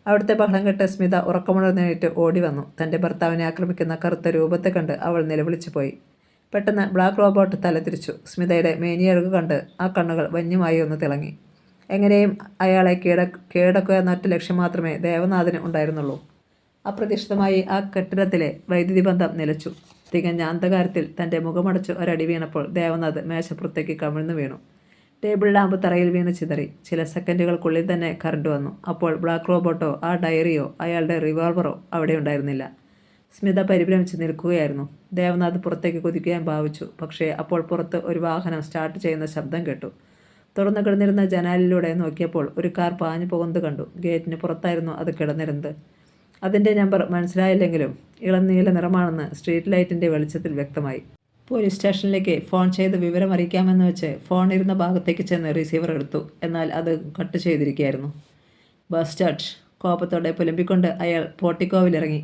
അവിടുത്തെ ബഹളം കേട്ട് സ്മിത ഉറക്കമുണർന്നെണീറ്റ് ഓടി വന്നു. തൻ്റെ ഭർത്താവിനെ ആക്രമിക്കുന്ന കറുത്ത രൂപത്തെ കണ്ട് അവൾ നിലവിളിച്ചു പോയി. പെട്ടെന്ന് ബ്ലാക്ക് റോബോട്ട് തലതിരിച്ചു. സ്മിതയുടെ മേനിയഴകു കണ്ട് ആ കണ്ണുകൾ വന്യമായി ഒന്ന് തിളങ്ങി. എങ്ങനെയും അയാളെ കീഴടക്കുക എന്നൊറ്റ ലക്ഷ്യം മാത്രമേ ദേവനാഥിന് ഉണ്ടായിരുന്നുള്ളൂ. അപ്രതീക്ഷിതമായി ആ കെട്ടിടത്തിലെ വൈദ്യുതി ബന്ധം നിലച്ചു. തികഞ്ഞ അന്ധകാരത്തിൽ തൻ്റെ മുഖമടച്ച് ഒരടി വീണപ്പോൾ ദേവനാഥ് മേശപ്പുറത്തേക്ക് കമിഴ്ന്നു വീണു. ടേബിൾ ലാമ്പ് തറയിൽ വീണ് ചിതറി. ചില സെക്കൻഡുകൾക്കുള്ളിൽ തന്നെ കറണ്ട് വന്നു. അപ്പോൾ ബ്ലാക്ക് റോബോട്ടോ ആ ഡയറിയോ അയാളുടെ റിവോൾവറോ അവിടെ ഉണ്ടായിരുന്നില്ല. സ്മിത പരിഭ്രമിച്ച് നിൽക്കുകയായിരുന്നു. ദേവനാഥ് പുറത്തേക്ക് കുതിക്കാൻ ഭാവിച്ചു. പക്ഷേ അപ്പോൾ പുറത്ത് ഒരു വാഹനം സ്റ്റാർട്ട് ചെയ്യുന്ന ശബ്ദം കേട്ടു. തുറന്നു കിടന്നിരുന്ന ജനാലിലൂടെ നോക്കിയപ്പോൾ ഒരു കാർ പാഞ്ഞു പോകുന്നത് കണ്ടു. ഗേറ്റിന് പുറത്തായിരുന്നു അത് കിടന്നിരുന്നത്. അതിൻ്റെ നമ്പർ മനസ്സിലായില്ലെങ്കിലും ഇളനീല നിറമാണെന്ന് സ്ട്രീറ്റ് ലൈറ്റിൻ്റെ വെളിച്ചത്തിൽ വ്യക്തമായി. പോലീസ് സ്റ്റേഷനിലേക്ക് ഫോൺ ചെയ്ത് വിവരം അറിയിക്കാമെന്ന് വെച്ച് ഫോൺ ഇരുന്ന ഭാഗത്തേക്ക് ചെന്ന് റിസീവർ എടുത്തു. എന്നാൽ അത് കട്ട് ചെയ്തിരിക്കുകയായിരുന്നു. ബസ്റ്റാർഡ് കോപത്തോടെ പുലമ്പിക്കൊണ്ട് അയാൾ പോർട്ടിക്കോവിലിറങ്ങി.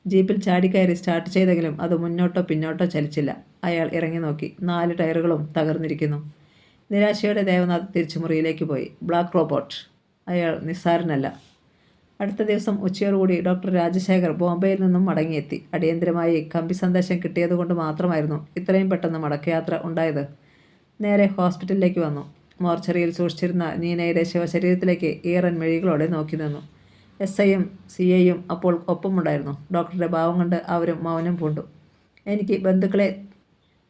ജീപ്പിൽ ചാടിക്കയറി സ്റ്റാർട്ട് ചെയ്തെങ്കിലും അത് മുന്നോട്ടോ പിന്നോട്ടോ ചലിച്ചില്ല. അയാൾ ഇറങ്ങി നോക്കി. 4 ടയറുകളും തകർന്നിരിക്കുന്നു. നിരാശയോടെ ദേവനാഥ് തിരിച്ചു മുറിയിലേക്ക് പോയി. ബ്ലാക്ക് റോബോട്ട് അയാൾ നിസ്സാരനല്ല. അടുത്ത ദിവസം ഉച്ചയോടുകൂടി ഡോക്ടർ രാജശേഖർ ബോംബെയിൽ നിന്നും മടങ്ങിയെത്തി. അടിയന്തരമായി കമ്പി സന്ദേശം കിട്ടിയതുകൊണ്ട് മാത്രമായിരുന്നു ഇത്രയും പെട്ടെന്ന് മടക്കയാത്ര ഉണ്ടായത്. നേരെ ഹോസ്പിറ്റലിലേക്ക് വന്നു. മോർച്ചറിയിൽ സൂക്ഷിച്ചിരുന്ന നീനയുടെ ശവശരീരത്തിലേക്ക് ഈറൻ മെഴികളോടെ നോക്കി നിന്നു. SIയും CIയും അപ്പോൾ ഒപ്പമുണ്ടായിരുന്നു. ഡോക്ടറുടെ ഭാവം കണ്ട് അവരും മൗനം പൂണ്ടു. എനിക്ക് ബന്ധുക്കളെ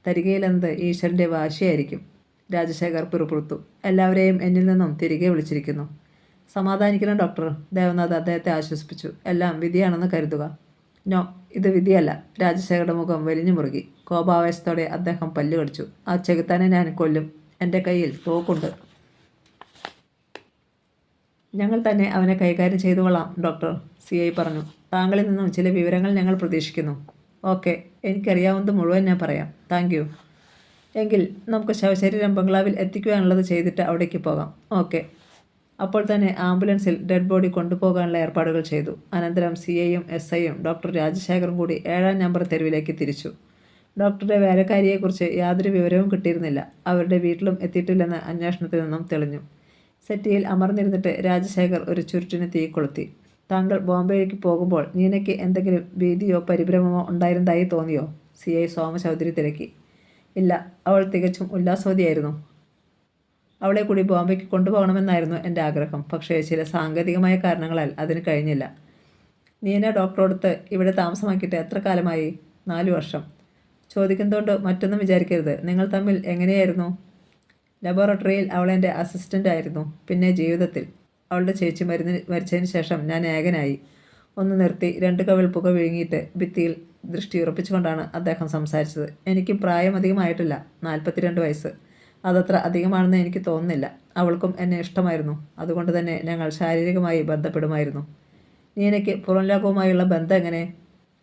തരികയില്ലെന്നത് ഈശ്വരൻ്റെ വാശിയായിരിക്കും, രാജശേഖർ പിറുപിറുത്തു. എല്ലാവരെയും എന്നിൽ നിന്നും തിരികെ വിളിച്ചിരിക്കുന്നു. സമാധാനിക്കണം ഡോക്ടർ, ദേവനാഥ് അദ്ദേഹത്തെ ആശ്വസിപ്പിച്ചു. എല്ലാം വിധിയാണെന്ന് കരുതുക. നോ, ഇത് വിധിയല്ല. രാജശേഖരുടെ മുഖം വലിഞ്ഞു മുറുകി. കോപാവേശത്തോടെ അദ്ദേഹം പല്ലുകടിച്ചു. ആ ചെകുത്താനെ ഞാൻ കൊല്ലും. എൻ്റെ കയ്യിൽ തോക്കുണ്ട്. ഞങ്ങൾ തന്നെ അവനെ കൈകാര്യം ചെയ്തുകൊള്ളാം ഡോക്ടർ, CI പറഞ്ഞു. താങ്കളിൽ നിന്നും ചില വിവരങ്ങൾ ഞങ്ങൾ പ്രതീക്ഷിക്കുന്നു. ഓക്കെ, എനിക്കറിയാവുന്നത് മുഴുവൻ ഞാൻ പറയാം. Thank you. എങ്കിൽ നമുക്ക് ശവശരീരം ബംഗ്ലാവിൽ എത്തിക്കുവാനുള്ളത് ചെയ്തിട്ട് അവിടേക്ക് പോകാം. ഓക്കെ. അപ്പോൾ തന്നെ ആംബുലൻസിൽ ഡെഡ് ബോഡി കൊണ്ടുപോകാനുള്ള ഏർപ്പാടുകൾ ചെയ്തു. അനന്തരം CIയും SIയും ഡോക്ടർ രാജശേഖറും കൂടി 7-ാം നമ്പർ തെരുവിലേക്ക് തിരിച്ചു. ഡോക്ടറുടെ വേലക്കാരിയെക്കുറിച്ച് യാതൊരു വിവരവും കിട്ടിയിരുന്നില്ല. അവരുടെ വീട്ടിലും എത്തിയിട്ടില്ലെന്ന് അന്വേഷണത്തിൽ നിന്നും തെളിഞ്ഞു. സെറ്റിയിൽ അമർന്നിരുന്നിട്ട് രാജശേഖർ ഒരു ചുരുട്ടിന് തീ കൊളുത്തി. താങ്കൾ ബോംബെയിലേക്ക് പോകുമ്പോൾ നീനയ്ക്ക് എന്തെങ്കിലും ഭീതിയോ പരിഭ്രമമോ ഉണ്ടായിരുന്നതായി തോന്നിയോ? CI സോമചൗധരി തിരക്കി. ഇല്ല, അവൾ തികച്ചും ഉല്ലാസവതിയായിരുന്നു. അവളെ കൂടി ബോംബെക്ക് കൊണ്ടുപോകണമെന്നായിരുന്നു എൻ്റെ ആഗ്രഹം. പക്ഷേ ചില സാങ്കേതികമായ കാരണങ്ങളാൽ അതിന് കഴിഞ്ഞില്ല. നീന ഡോക്ടറോടത്ത് ഇവിടെ താമസമാക്കിയിട്ട് എത്ര കാലമായി? 4 വർഷം. ചോദിക്കുന്നതുകൊണ്ട് മറ്റൊന്നും വിചാരിക്കരുത്. നിങ്ങൾ തമ്മിൽ എങ്ങനെയായിരുന്നു? ലബോറട്ടറിയിൽ അവൾ എൻ്റെ അസിസ്റ്റൻ്റ് ആയിരുന്നു. പിന്നെ ജീവിതത്തിൽ അവളുടെ ചേച്ചി മരിച്ചതിന് ശേഷം ഞാൻ ഏകനായി. ഒന്ന് നിർത്തി 2 കവിൾ പുക വിഴുങ്ങിയിട്ട് ഭിത്തിയിൽ ദൃഷ്ടി ഉറപ്പിച്ചുകൊണ്ടാണ് അദ്ദേഹം സംസാരിച്ചത്. എനിക്ക് പ്രായം അധികമായിട്ടില്ല, 42 വയസ്സ്. അതത്ര അധികമാണെന്ന് എനിക്ക് തോന്നുന്നില്ല. അവൾക്കും എന്നെ ഇഷ്ടമായിരുന്നു. അതുകൊണ്ട് തന്നെ ഞങ്ങൾ ശാരീരികമായി ബന്ധപ്പെടുമായിരുന്നു. നീനയ്ക്ക് പുറം ലോകവുമായുള്ള ബന്ധം എങ്ങനെ?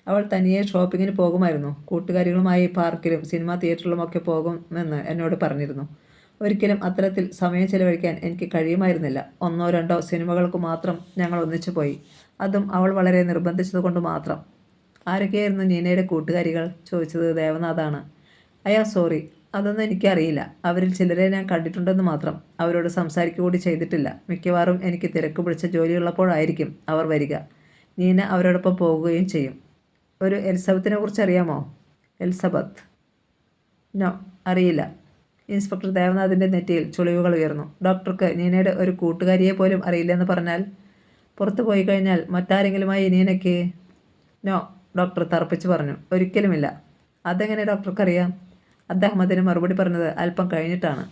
അവൾ തനിയെ ഷോപ്പിങ്ങിന് പോകുമായിരുന്നു. കൂട്ടുകാരികളുമായി പാർക്കിലും സിനിമാ തിയേറ്ററിലുമൊക്കെ പോകുമെന്ന് എന്നോട് പറഞ്ഞിരുന്നു. ഒരിക്കലും അത്തരത്തിൽ സമയം ചെലവഴിക്കാൻ എനിക്ക് കഴിയുമായിരുന്നില്ല. 1-2 സിനിമകൾക്ക് മാത്രം ഞങ്ങൾ ഒന്നിച്ചു പോയി. അതും അവൾ വളരെ നിർബന്ധിച്ചതുകൊണ്ട് മാത്രം. ആരൊക്കെയായിരുന്നു നീനയുടെ കൂട്ടുകാരികൾ? ചോദിച്ചത് ദേവനാഥാണ്. സോറി, അതൊന്നും എനിക്കറിയില്ല. അവരിൽ ചിലരെ ഞാൻ കണ്ടിട്ടുണ്ടെന്ന് മാത്രം. അവരോട് സംസാരിക്കുക കൂടി ചെയ്തിട്ടില്ല. മിക്കവാറും എനിക്ക് തിരക്ക് പിടിച്ച ജോലിയുള്ളപ്പോഴായിരിക്കും അവർ വരിക. നീന അവരോടൊപ്പം പോകുകയും ചെയ്യും. ഒരു എലിസബത്തിനെ കുറിച്ച് അറിയാമോ? എലിസബത്ത്? നോ, അറിയില്ല. ഇൻസ്പെക്ടർ ദേവനാഥിൻ്റെ നെറ്റിയിൽ ചുളിവുകൾ ഉയർന്നു. ഡോക്ടർക്ക് നീനയുടെ ഒരു കൂട്ടുകാരിയെ പോലും അറിയില്ലെന്ന് പറഞ്ഞാൽ? പുറത്തു പോയി കഴിഞ്ഞാൽ മറ്റാരെങ്കിലുമായി നീനയ്ക്ക്? നോ, ഡോക്ടർ തറപ്പിച്ച് പറഞ്ഞു. ഒരിക്കലുമില്ല. അതെങ്ങനെ ഡോക്ടർക്കറിയാം? അദ്ദേഹം അതിന് മറുപടി പറഞ്ഞത് അല്പം കഴിഞ്ഞിട്ടാണ്.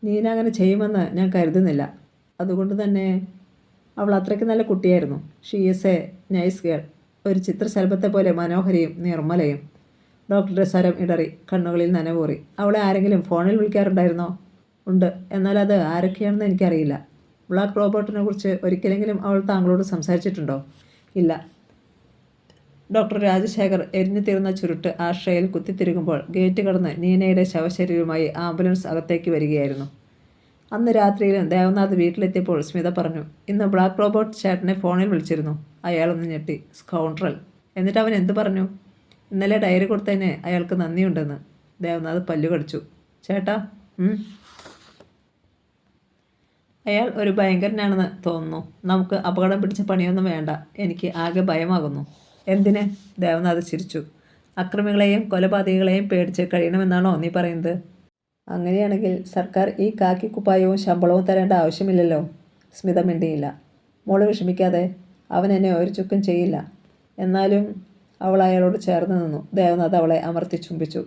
നീന അങ്ങനെ ചെയ്യുമെന്ന് ഞാൻ കരുതുന്നില്ല. അതുകൊണ്ട് തന്നെ അവൾ അത്രയ്ക്ക് നല്ല കുട്ടിയായിരുന്നു. She is A nice girl. ഒരു ചിത്രശലഭത്തെ പോലെ മനോഹരിയും നിർമ്മലയും. ഡോക്ടറുടെ സ്വരം ഇടറി, കണ്ണുകളിൽ നനവൂറി. അവളെ ആരെങ്കിലും ഫോണിൽ വിളിക്കാറുണ്ടായിരുന്നോ? ഉണ്ട്, എന്നാൽ അത് ആരൊക്കെയാണെന്ന് എനിക്കറിയില്ല. ബ്ലാക്ക് റോബോട്ടിനെ കുറിച്ച് ഒരിക്കലെങ്കിലും അവൾ താങ്കളോട് സംസാരിച്ചിട്ടുണ്ടോ? ഇല്ല. ഡോക്ടർ രാജശേഖർ എരിഞ്ഞു തീർന്ന ചുരുട്ട് ആശ്രയിൽ കുത്തിത്തിരുകുമ്പോൾ ഗേറ്റ് കടന്ന് നീനയുടെ ശവശരീരവുമായി ആംബുലൻസ് അകത്തേക്ക് വരികയായിരുന്നു. അന്ന് രാത്രിയിലും ദേവനാഥ് വീട്ടിലെത്തിയപ്പോൾ സ്മിത പറഞ്ഞു, ഇന്ന് ബ്ലാക്ക് റോബോട്ട് ചേട്ടനെ ഫോണിൽ വിളിച്ചിരുന്നു. അയാളൊന്ന് ഞെട്ടി. സ്കൗണ്ട്രൽ. എന്നിട്ട് അവൻ എന്തു പറഞ്ഞു? ഇന്നലെ ഡയറി കൊടുത്തതിന് അയാൾക്ക് നന്ദിയുണ്ടെന്ന്. ദേവനാഥ് പല്ലു കടിച്ചു. ചേട്ടാ. അയാൾ ഒരു ഭയങ്കരനാണെന്ന് തോന്നുന്നു. നമുക്ക് അപകടം പിടിച്ച പണിയൊന്നും വേണ്ട. എനിക്ക് ആകെ ഭയമാകുന്നു. എന്തിന്? ദേവനാഥ് ചിരിച്ചു. അക്രമികളെയും കൊലപാതകികളെയും പേടിച്ച് കഴിയണമെന്നാണോ നീ പറയുന്നത്? അങ്ങനെയാണെങ്കിൽ സർക്കാർ ഈ കാക്കി കുപ്പായവും ശമ്പളവും തരേണ്ട ആവശ്യമില്ലല്ലോ. സ്മിത മിണ്ടിയില്ല. മോള് വിഷമിക്കാതെ, അവൻ എന്നെ ഒരു ചുക്കും ചെയ്യില്ല. എന്നാലും അവൾ അയാളോട് ചേർന്ന് നിന്നു. ദേവനാഥ് അവളെ അമർത്തി ചുംബിച്ചു.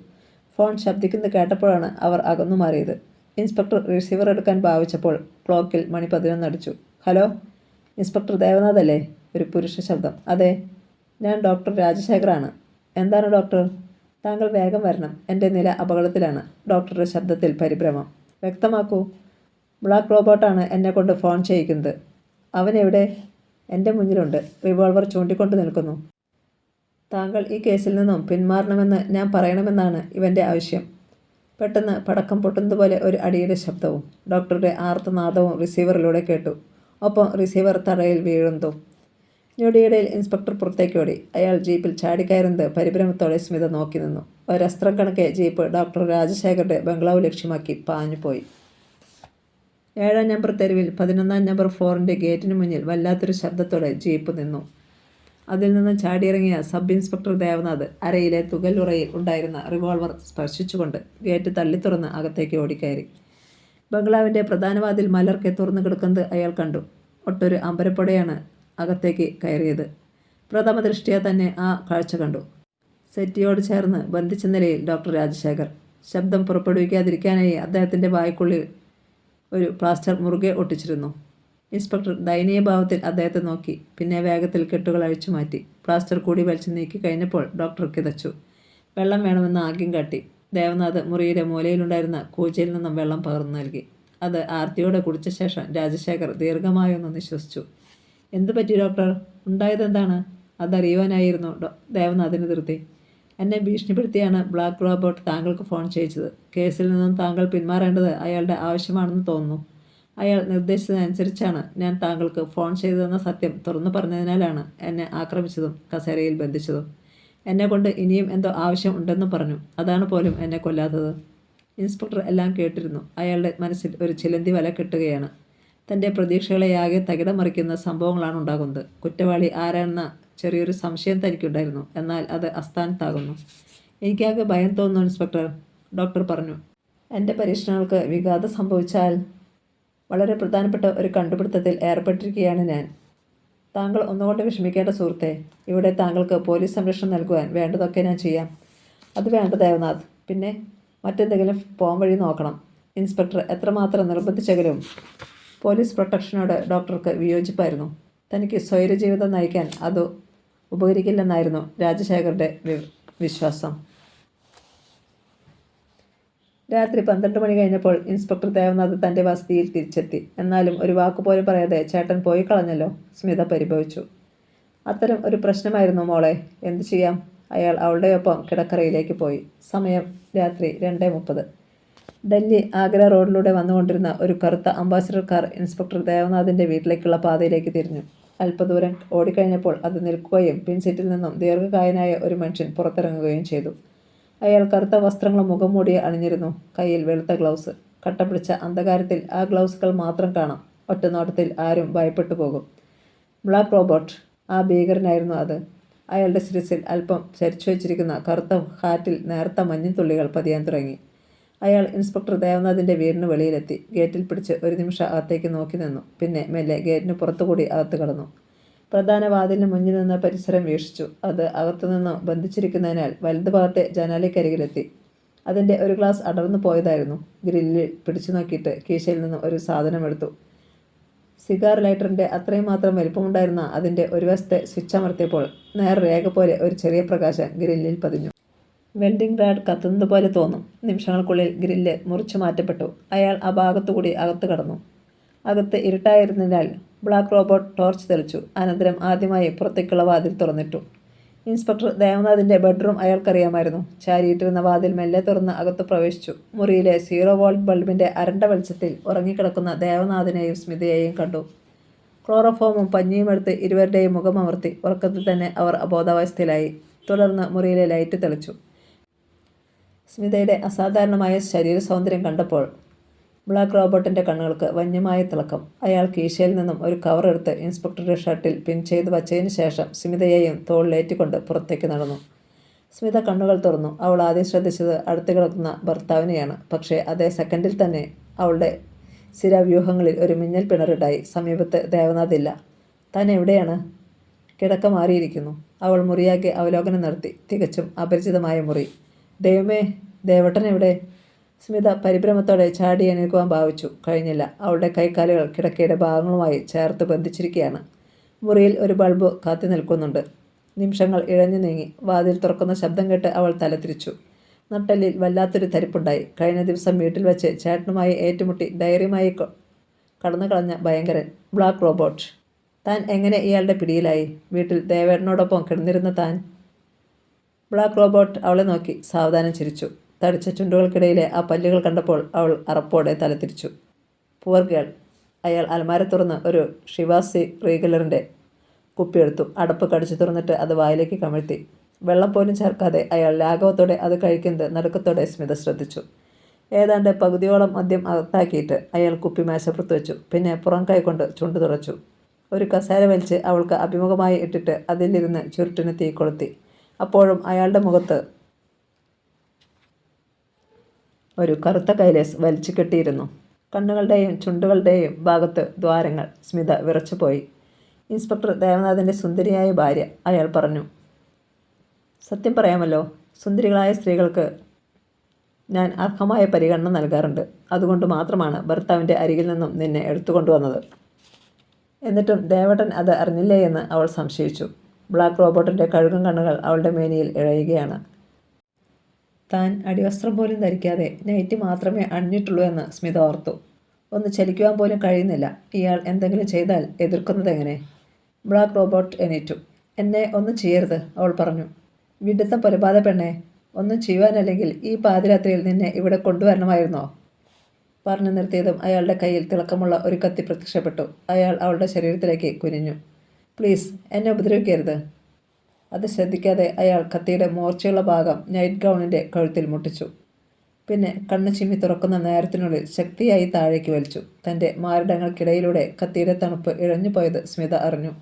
ഫോൺ ശബ്ദിക്കുന്നത് കേട്ടപ്പോഴാണ് അവർ അകന്നു മാറിയത്. ഇൻസ്പെക്ടർ റിസീവർ എടുക്കാൻ ഭാവിച്ചപ്പോൾ ക്ലോക്കിൽ മണി 11 അടിച്ചു. ഹലോ, ഇൻസ്പെക്ടർ ദേവനാഥ് അല്ലേ? ഒരു പുരുഷ ശബ്ദം. അതെ, ഞാൻ ഡോക്ടർ രാജശേഖറാണ്. എന്താണ് ഡോക്ടർ? താങ്കൾ വേഗം വരണം. എൻ്റെ നില അപകടത്തിലാണ്. ഡോക്ടറുടെ ശബ്ദത്തിൽ പരിഭ്രമം. വ്യക്തമാക്കൂ. ബ്ലാക്ക് റോബോട്ടാണ് എന്നെ കൊണ്ട് ഫോൺ ചെയ്യിക്കുന്നത്. അവൻ എവിടെ? എൻ്റെ മുന്നിലുണ്ട്. റിവോൾവർ ചൂണ്ടിക്കൊണ്ട് നിൽക്കുന്നു. താങ്കൾ ഈ കേസിൽ നിന്നും പിന്മാറണമെന്ന് ഞാൻ പറയണമെന്നാണ് ഇവൻ്റെ ആവശ്യം. പെട്ടെന്ന് പടക്കം പൊട്ടുന്നതുപോലെ ഒരു അടിയുടെ ശബ്ദവും ഡോക്ടറുടെ ആർത്തനാദവും റിസീവറിലൂടെ കേട്ടു. ഒപ്പം റിസീവർ തറയിൽ വീഴുന്നതും. ഞൊടിയിടയിൽ ഇൻസ്പെക്ടർ പുറത്തേക്കോടി. അയാൾ ജീപ്പിൽ ചാടിക്കയറുന്നത് പരിഭ്രമത്തോടെ സ്മിത നോക്കി നിന്നു. ഒരസ്ത്രം കണക്കെ ജീപ്പ് ഡോക്ടർ രാജശേഖരുടെ ബംഗ്ലാവ് ലക്ഷ്യമാക്കി പാഞ്ഞുപോയി. 7-ാം നമ്പർ തെരുവിൽ 11-ാം നമ്പർ ഫ്ലോറിൻ്റെ ഗേറ്റിന് മുന്നിൽ വല്ലാത്തൊരു ശബ്ദത്തോടെ ജീപ്പ് നിന്നു. അതിൽ നിന്ന് ചാടിയിറങ്ങിയ സബ് ഇൻസ്പെക്ടർ ദേവനാഥ് അരയിലെ തുകലുറയിൽ ഉണ്ടായിരുന്ന റിവോൾവർ സ്പർശിച്ചുകൊണ്ട് ഗേറ്റ് തള്ളിത്തുറന്ന് അകത്തേക്ക് ഓടിക്കയറി. ബംഗ്ലാവിൻ്റെ പ്രധാന വാതിൽ മലർക്കെ തുറന്നു കിടക്കുന്നത് അയാൾ കണ്ടു. ഒട്ടൊരു അമ്പരപ്പോടെയാണ് അകത്തേക്ക് കയറിയത്. പ്രഥമ ദൃഷ്ടിയ തന്നെ ആ കാഴ്ച കണ്ടു. സെറ്റിയോട് ചേർന്ന് ബന്ധിച്ച നിലയിൽ ഡോക്ടർ രാജശേഖർ. ശബ്ദം പുറപ്പെടുവിക്കാതിരിക്കാനായി അദ്ദേഹത്തിൻ്റെ വായ്ക്കുള്ളിൽ ഒരു പ്ലാസ്റ്റർ മുറുകെ ഒട്ടിച്ചിരുന്നു. ഇൻസ്പെക്ടർ ദയനീയഭാവത്തിൽ അദ്ദേഹത്തെ നോക്കി. പിന്നെ വേഗത്തിൽ കെട്ടുകൾ അഴിച്ചു മാറ്റി. പ്ലാസ്റ്റർ കൂടി വലിച്ചു നീക്കി കഴിഞ്ഞപ്പോൾ ഡോക്ടർ കിതച്ചു. വെള്ളം വേണമെന്ന് ആഗ്യം കാട്ടി. ദേവനാഥ് മുറിയുടെ മൂലയിലുണ്ടായിരുന്ന കൂജയിൽ നിന്നും വെള്ളം പകർന്നു നൽകി. അത് ആർത്തിയോടെ കുടിച്ച ശേഷം രാജശേഖർ ദീർഘമായൊന്ന് നിശ്വസിച്ചു. എന്തു പറ്റി ഡോക്ടർ? ഉണ്ടായതെന്താണ്? അതറിയുവാനായിരുന്നു ദേവനാഥിന് ധൃതി. എന്നെ ഭീഷണിപ്പെടുത്തിയാണ് ബ്ലാക്ക് റോബോട്ട് താങ്കൾക്ക് ഫോൺ ചെയ്യിച്ചത്. കേസിൽ നിന്നും താങ്കൾ പിന്മാറേണ്ടത് അയാളുടെ ആവശ്യമാണെന്ന് തോന്നുന്നു. അയാൾ നിർദ്ദേശിച്ചതനുസരിച്ചാണ് ഞാൻ താങ്കൾക്ക് ഫോൺ ചെയ്തതെന്ന സത്യം തുറന്നു പറഞ്ഞതിനാലാണ് എന്നെ ആക്രമിച്ചതും കസേരയിൽ ബന്ധിച്ചതും. എന്നെക്കൊണ്ട് ഇനിയും എന്തോ ആവശ്യം ഉണ്ടെന്ന് പറഞ്ഞു. അതാണ് പോലും എന്നെ കൊല്ലാത്തത്. ഇൻസ്പെക്ടർ എല്ലാം കേട്ടിരുന്നു. അയാളുടെ മനസ്സിൽ ഒരു ചിലന്തി വല കെട്ടുകയാണ്. തൻ്റെ പ്രതീക്ഷകളെയാകെ തകിടം മറിക്കുന്ന സംഭവങ്ങളാണ് ഉണ്ടാകുന്നത്. കുറ്റവാളി ആരാണെന്ന ചെറിയൊരു സംശയം തനിക്കുണ്ടായിരുന്നു. എന്നാൽ അത് അസ്ഥാനത്താകുന്നു. എനിക്കാകെ ഭയം തോന്നുന്നു ഇൻസ്പെക്ടർ, ഡോക്ടർ പറഞ്ഞു. എൻ്റെ പരീക്ഷണങ്ങൾക്ക് വിഘാതം സംഭവിച്ചാൽ? വളരെ പ്രധാനപ്പെട്ട ഒരു കണ്ടുപിടുത്തത്തിൽ ഏർപ്പെട്ടിരിക്കുകയാണ് ഞാൻ. താങ്കൾ ഒന്നുകൊണ്ട് വിഷമിക്കേണ്ട സുഹൃത്തെ. ഇവിടെ താങ്കൾക്ക് പോലീസ് സംരക്ഷണം നൽകുവാൻ വേണ്ടതൊക്കെ ഞാൻ ചെയ്യാം. അത് വേണ്ട ദേവനാഥ്. പിന്നെ മറ്റെന്തെങ്കിലും പോം വഴി നോക്കണം. ഇൻസ്പെക്ടർ എത്രമാത്രം നിർബന്ധിച്ചെങ്കിലും പോലീസ് പ്രൊട്ടക്ഷനോട് ഡോക്ടർക്ക് വിയോജിപ്പായിരുന്നു. തനിക്ക് സ്വൈരജീവിതം നയിക്കാൻ അത് ഉപകരിക്കില്ലെന്നായിരുന്നു രാജശേഖരുടെ വിശ്വാസം. രാത്രി 12 മണി കഴിഞ്ഞപ്പോൾ ഇൻസ്പെക്ടർ ദേവനാഥ് തൻ്റെ വസതിയിൽ തിരിച്ചെത്തി. എന്നാലും ഒരു വാക്കുപോലും പറയാതെ ചേട്ടൻ പോയി കളഞ്ഞല്ലോ. സ്മിത പരിഭവിച്ചു. അത്തരം ഒരു പ്രശ്നമായിരുന്നു മോളെ. എന്തു ചെയ്യാം? അയാൾ അവളുടെ ഒപ്പം കിടക്കറയിലേക്ക് പോയി. സമയം രാത്രി 2:30. ഡൽഹി ആഗ്ര റോഡിലൂടെ വന്നുകൊണ്ടിരുന്ന ഒരു കറുത്ത അംബാസിഡർ കാർ ഇൻസ്പെക്ടർ ദേവനാഥിൻ്റെ വീട്ടിലേക്കുള്ള പാതയിലേക്ക് തിരിഞ്ഞു. അല്പദൂരം ഓടിക്കഴിഞ്ഞപ്പോൾ അത് നിൽക്കുകയും പിൻസീറ്റിൽ നിന്നും ദീർഘകായനായ ഒരു മനുഷ്യൻ പുറത്തിറങ്ങുകയും ചെയ്തു. അയാൾ കറുത്ത വസ്ത്രങ്ങളും മുഖം മൂടി അണിഞ്ഞിരുന്നു. കയ്യിൽ വെളുത്ത ഗ്ലൗസ്. കട്ടപിടിച്ച അന്ധകാരത്തിൽ ആ ഗ്ലൗസുകൾ മാത്രം കാണാം. ഒറ്റനോട്ടത്തിൽ ആരും ഭയപ്പെട്ടു പോകും. ബ്ലാക്ക് റോബോട്ട്, ആ ഭീകരനായിരുന്നു അത്. അയാളുടെ ശിരസിൽ അല്പം ചരിച്ചു വച്ചിരിക്കുന്ന കറുത്ത ഹാറ്റിൽ നേർത്ത മഞ്ഞിൻ തുള്ളികൾ പതിയാൻ തുടങ്ങി. അയാൾ ഇൻസ്പെക്ടർ ദേവനാഥിൻ്റെ വീടിന് വെളിയിലെത്തി. ഗേറ്റിൽ പിടിച്ച് ഒരു നിമിഷം അകത്തേക്ക് നോക്കി നിന്നു. പിന്നെ മെല്ലെ ഗേറ്റിന് പുറത്തുകൂടി അകത്ത് കടന്നു. പ്രധാന വാതിലിന് മുന്നിൽ നിന്ന് പരിസരം വീക്ഷിച്ചു. അത് അകത്തുനിന്ന് ബന്ധിച്ചിരിക്കുന്നതിനാൽ വലതുഭാഗത്തെ ജനാലയ്ക്കരികിലെത്തി. അതിൻ്റെ ഒരു ഗ്ലാസ് അടർന്നു പോയതായിരുന്നു. ഗ്രില്ലിൽ പിടിച്ചു നോക്കിയിട്ട് കീശയിൽ നിന്ന് ഒരു സാധനം എടുത്തു. സിഗാർ ലൈറ്ററിൻ്റെ അത്രയും മാത്രം വലിപ്പമുണ്ടായിരുന്ന അതിൻ്റെ ഒരു വശത്തെ സ്വിച്ച് അമർത്തിയപ്പോൾ നേർരേഖ പോലെ ഒരു ചെറിയ പ്രകാശം ഗ്രില്ലിൽ പതിഞ്ഞു. വെൽഡിംഗ് റാഡ് കത്തുന്നത് പോലെ തോന്നും. നിമിഷങ്ങൾക്കുള്ളിൽ ഗ്രില്ല് മുറിച്ചു മാറ്റപ്പെട്ടു. അയാൾ ആ ഭാഗത്തുകൂടി അകത്ത് കടന്നു. അകത്ത് ഇരുട്ടായിരുന്നതിനാൽ ബ്ലാക്ക് റോബോട്ട് ടോർച്ച് തെളിച്ചു. അനന്തരം ആദ്യമായി പുറത്തേക്കുള്ള വാതിൽ തുറന്നിട്ടു. Inspector ദേവനാഥിൻ്റെ bedroom അയാൾക്കറിയാമായിരുന്നു. ചാരിയിട്ടിരുന്ന വാതിൽ മെല്ലെ തുറന്ന് അകത്ത് പ്രവേശിച്ചു. മുറിയിലെ 0 വോൾട്ട് ബൾബിൻ്റെ അരണ്ട വെളിച്ചത്തിൽ ഉറങ്ങിക്കിടക്കുന്ന ദേവനാഥിനെയും സ്മിതയെയും കണ്ടു. ക്ലോറോഫോമും പഞ്ഞിയും എടുത്ത് ഇരുവരുടെയും മുഖം അമർത്തി. ഉറക്കത്തിൽ തന്നെ അവർ അബോധാവസ്ഥയിലായി. തുടർന്ന് മുറിയിലെ ലൈറ്റ് തെളിച്ചു. സ്മിതയുടെ അസാധാരണമായ ശരീര സൗന്ദര്യം കണ്ടപ്പോൾ ബ്ലാക്ക് റോബോട്ടിൻ്റെ കണ്ണുകൾക്ക് വന്യമായ തിളക്കം. അയാൾ കീശയിൽ നിന്നും ഒരു കവർ എടുത്ത് ഇൻസ്പെക്ടറുടെ ഷർട്ടിൽ പിൻ ചെയ്ത് വച്ചതിന് ശേഷം സ്മിതയെയും തോളിലേറ്റിക്കൊണ്ട് പുറത്തേക്ക് നടന്നു. സ്മിത കണ്ണുകൾ തുറന്നു. അവൾ ആദ്യം ശ്രദ്ധിച്ചത് അടുത്ത് കിടക്കുന്ന ഭർത്താവിനെയാണ്. പക്ഷേ അതേ സെക്കൻഡിൽ തന്നെ അവളുടെ സ്ഥിരവ്യൂഹങ്ങളിൽ ഒരു മിന്നൽ പിണറുണ്ടായി. സമീപത്ത് ദേവനാഥ് ഇല്ല. താൻ എവിടെയാണ്? കിടക്ക മാറിയിരിക്കുന്നു. അവൾ മുറിയാകെ അവലോകനം നടത്തി. തികച്ചും അപരിചിതമായ മുറി. ദൈവമേ, ദേവട്ടൻ എവിടെ? സ്മിത പരിഭ്രമത്തോടെ ചാടി എണീക്കുവാൻ ഭാവിച്ചു. കഴിഞ്ഞില്ല. അവളുടെ കൈക്കാലുകൾ കിടക്കയുടെ ഭാഗങ്ങളുമായി ചേർത്ത് ബന്ധിച്ചിരിക്കുകയാണ്. മുറിയിൽ ഒരു ബൾബ് കാത്തി നിൽക്കുന്നുണ്ട്. നിമിഷങ്ങൾ ഇഴഞ്ഞു നീങ്ങി. വാതിൽ തുറക്കുന്ന ശബ്ദം കേട്ട് അവൾ തലതിരിച്ചു. നട്ടെല്ലിൽ വല്ലാത്തൊരു തരിപ്പുണ്ടായി. കഴിഞ്ഞ ദിവസം വീട്ടിൽ വെച്ച് ചേട്ടനുമായി ഏറ്റുമുട്ടി ധൈര്യമായി കടന്നു കളഞ്ഞ ഭയങ്കരൻ ബ്ലാക്ക് റോബോട്ട്. താൻ എങ്ങനെ ഇയാളുടെ പിടിയിലായി? വീട്ടിൽ ദേവേട്ടനോടൊപ്പം കിടന്നിരുന്ന താൻ. ബ്ലാക്ക് റോബോട്ട് അവളെ നോക്കി സാവധാനം ചിരിച്ചു. തടിച്ച ചുണ്ടുകൾക്കിടയിലെ ആ പല്ലുകൾ കണ്ടപ്പോൾ അവൾ അറപ്പോടെ തലതിരിച്ചു. Poor girl. അയാൾ അലമാര തുറന്ന് ഒരു ഷിവാസി റീഗലറിൻ്റെ കുപ്പിയെടുത്തു. അടപ്പ് കടിച്ചു തുറന്നിട്ട് അത് വായിലേക്ക് കമിഴ്ത്തി. വെള്ളം പോലും ചേർക്കാതെ അയാൾ ലാഘവത്തോടെ അത് കഴിക്കുന്നത് നടുക്കത്തോടെ സ്മിത ശ്രദ്ധിച്ചു. ഏതാണ്ട് പകുതിയോളം മദ്യം അകത്താക്കിയിട്ട് അയാൾ കുപ്പി മേശപ്പുറത്ത് വെച്ചു. പിന്നെ പുറം കൈകൊണ്ട് ചുണ്ടു തുറച്ചു. ഒരു കസേര വലിച്ച് അവൾക്ക് അഭിമുഖമായി ഇട്ടിട്ട് അതിലിരുന്ന് ചുരുട്ടിന് തീ കൊളുത്തി. അപ്പോഴും അയാളുടെ മുഖത്ത് ഒരു കറുത്ത കൈലേസ് വലിച്ചു കെട്ടിയിരുന്നു. കണ്ണുകളുടെയും ചുണ്ടുകളുടെയും ഭാഗത്ത് ദ്വാരങ്ങൾ. സ്മിത വിറച്ചുപോയി. ഇൻസ്പെക്ടർ ദേവനാഥിൻ്റെ സുന്ദരിയായ ഭാര്യ, അയാൾ പറഞ്ഞു. സത്യം പറയാമല്ലോ, സുന്ദരികളായ സ്ത്രീകൾക്ക് ഞാൻ അർഹമായ പരിഗണന നൽകാറുണ്ട്. അതുകൊണ്ട് മാത്രമാണ് ഭർത്താവിൻ്റെ അരികിൽ നിന്നും നിന്നെ എടുത്തുകൊണ്ടുവന്നത്. എന്നിട്ടും ദേവട്ടൻ അത് അറിഞ്ഞില്ലേ എന്ന് അവൾ സംശയിച്ചു. ബ്ലാക്ക് റോബോട്ടിൻ്റെ കഴുകൻ കണ്ണുകൾ അവളുടെ മേനിയിൽ ഇഴയുകയാണ്. താൻ അടിവസ്ത്രം പോലും ധരിക്കാതെ നൈറ്റ് മാത്രമേ അണിഞ്ഞിട്ടുള്ളൂ എന്ന് സ്മിത ഓർത്തു. ഒന്ന് ചലിക്കുവാൻ പോലും കഴിയുന്നില്ല. ഇയാൾ എന്തെങ്കിലും ചെയ്താൽ എതിർക്കുന്നതെങ്ങനെ? ബ്ലാക്ക് റോബോട്ട് എണീറ്റു. എന്നെ ഒന്നും ചെയ്യരുത്, അവൾ പറഞ്ഞു. വിഡ്ഢിത്തം പൊലപാത പെണ്ണെ, ഒന്നും ചെയ്യുവാനല്ലെങ്കിൽ ഈ പാതിരാത്രിയിൽ നിന്നെ ഇവിടെ കൊണ്ടുവരണമായിരുന്നോ? പറഞ്ഞു നിർത്തിയതും അയാളുടെ കയ്യിൽ തിളക്കമുള്ള ഒരു കത്തി പ്രത്യക്ഷപ്പെട്ടു. അയാൾ അവളുടെ ശരീരത്തിലേക്ക് കുനിഞ്ഞു. പ്ലീസ്, എന്നെ ഉപദ്രവിക്കരുത്. അത് ശ്രദ്ധിക്കാതെ അയാൾ കത്തിയുടെ മൂർച്ചയുള്ള ഭാഗം നൈറ്റ് ഗൗണിൻ്റെ കഴുത്തിൽ മുട്ടിച്ചു. പിന്നെ കണ്ണ് ചിമ്മി തുറക്കുന്ന നേരത്തിനുള്ളിൽ ശക്തിയായി താഴേക്ക് വലിച്ചു. തൻ്റെ മാറിടങ്ങൾക്കിടയിലൂടെ കത്തിയുടെ തണുപ്പ് ഇഴഞ്ഞുപോയത് സ്മിത അറിഞ്ഞു.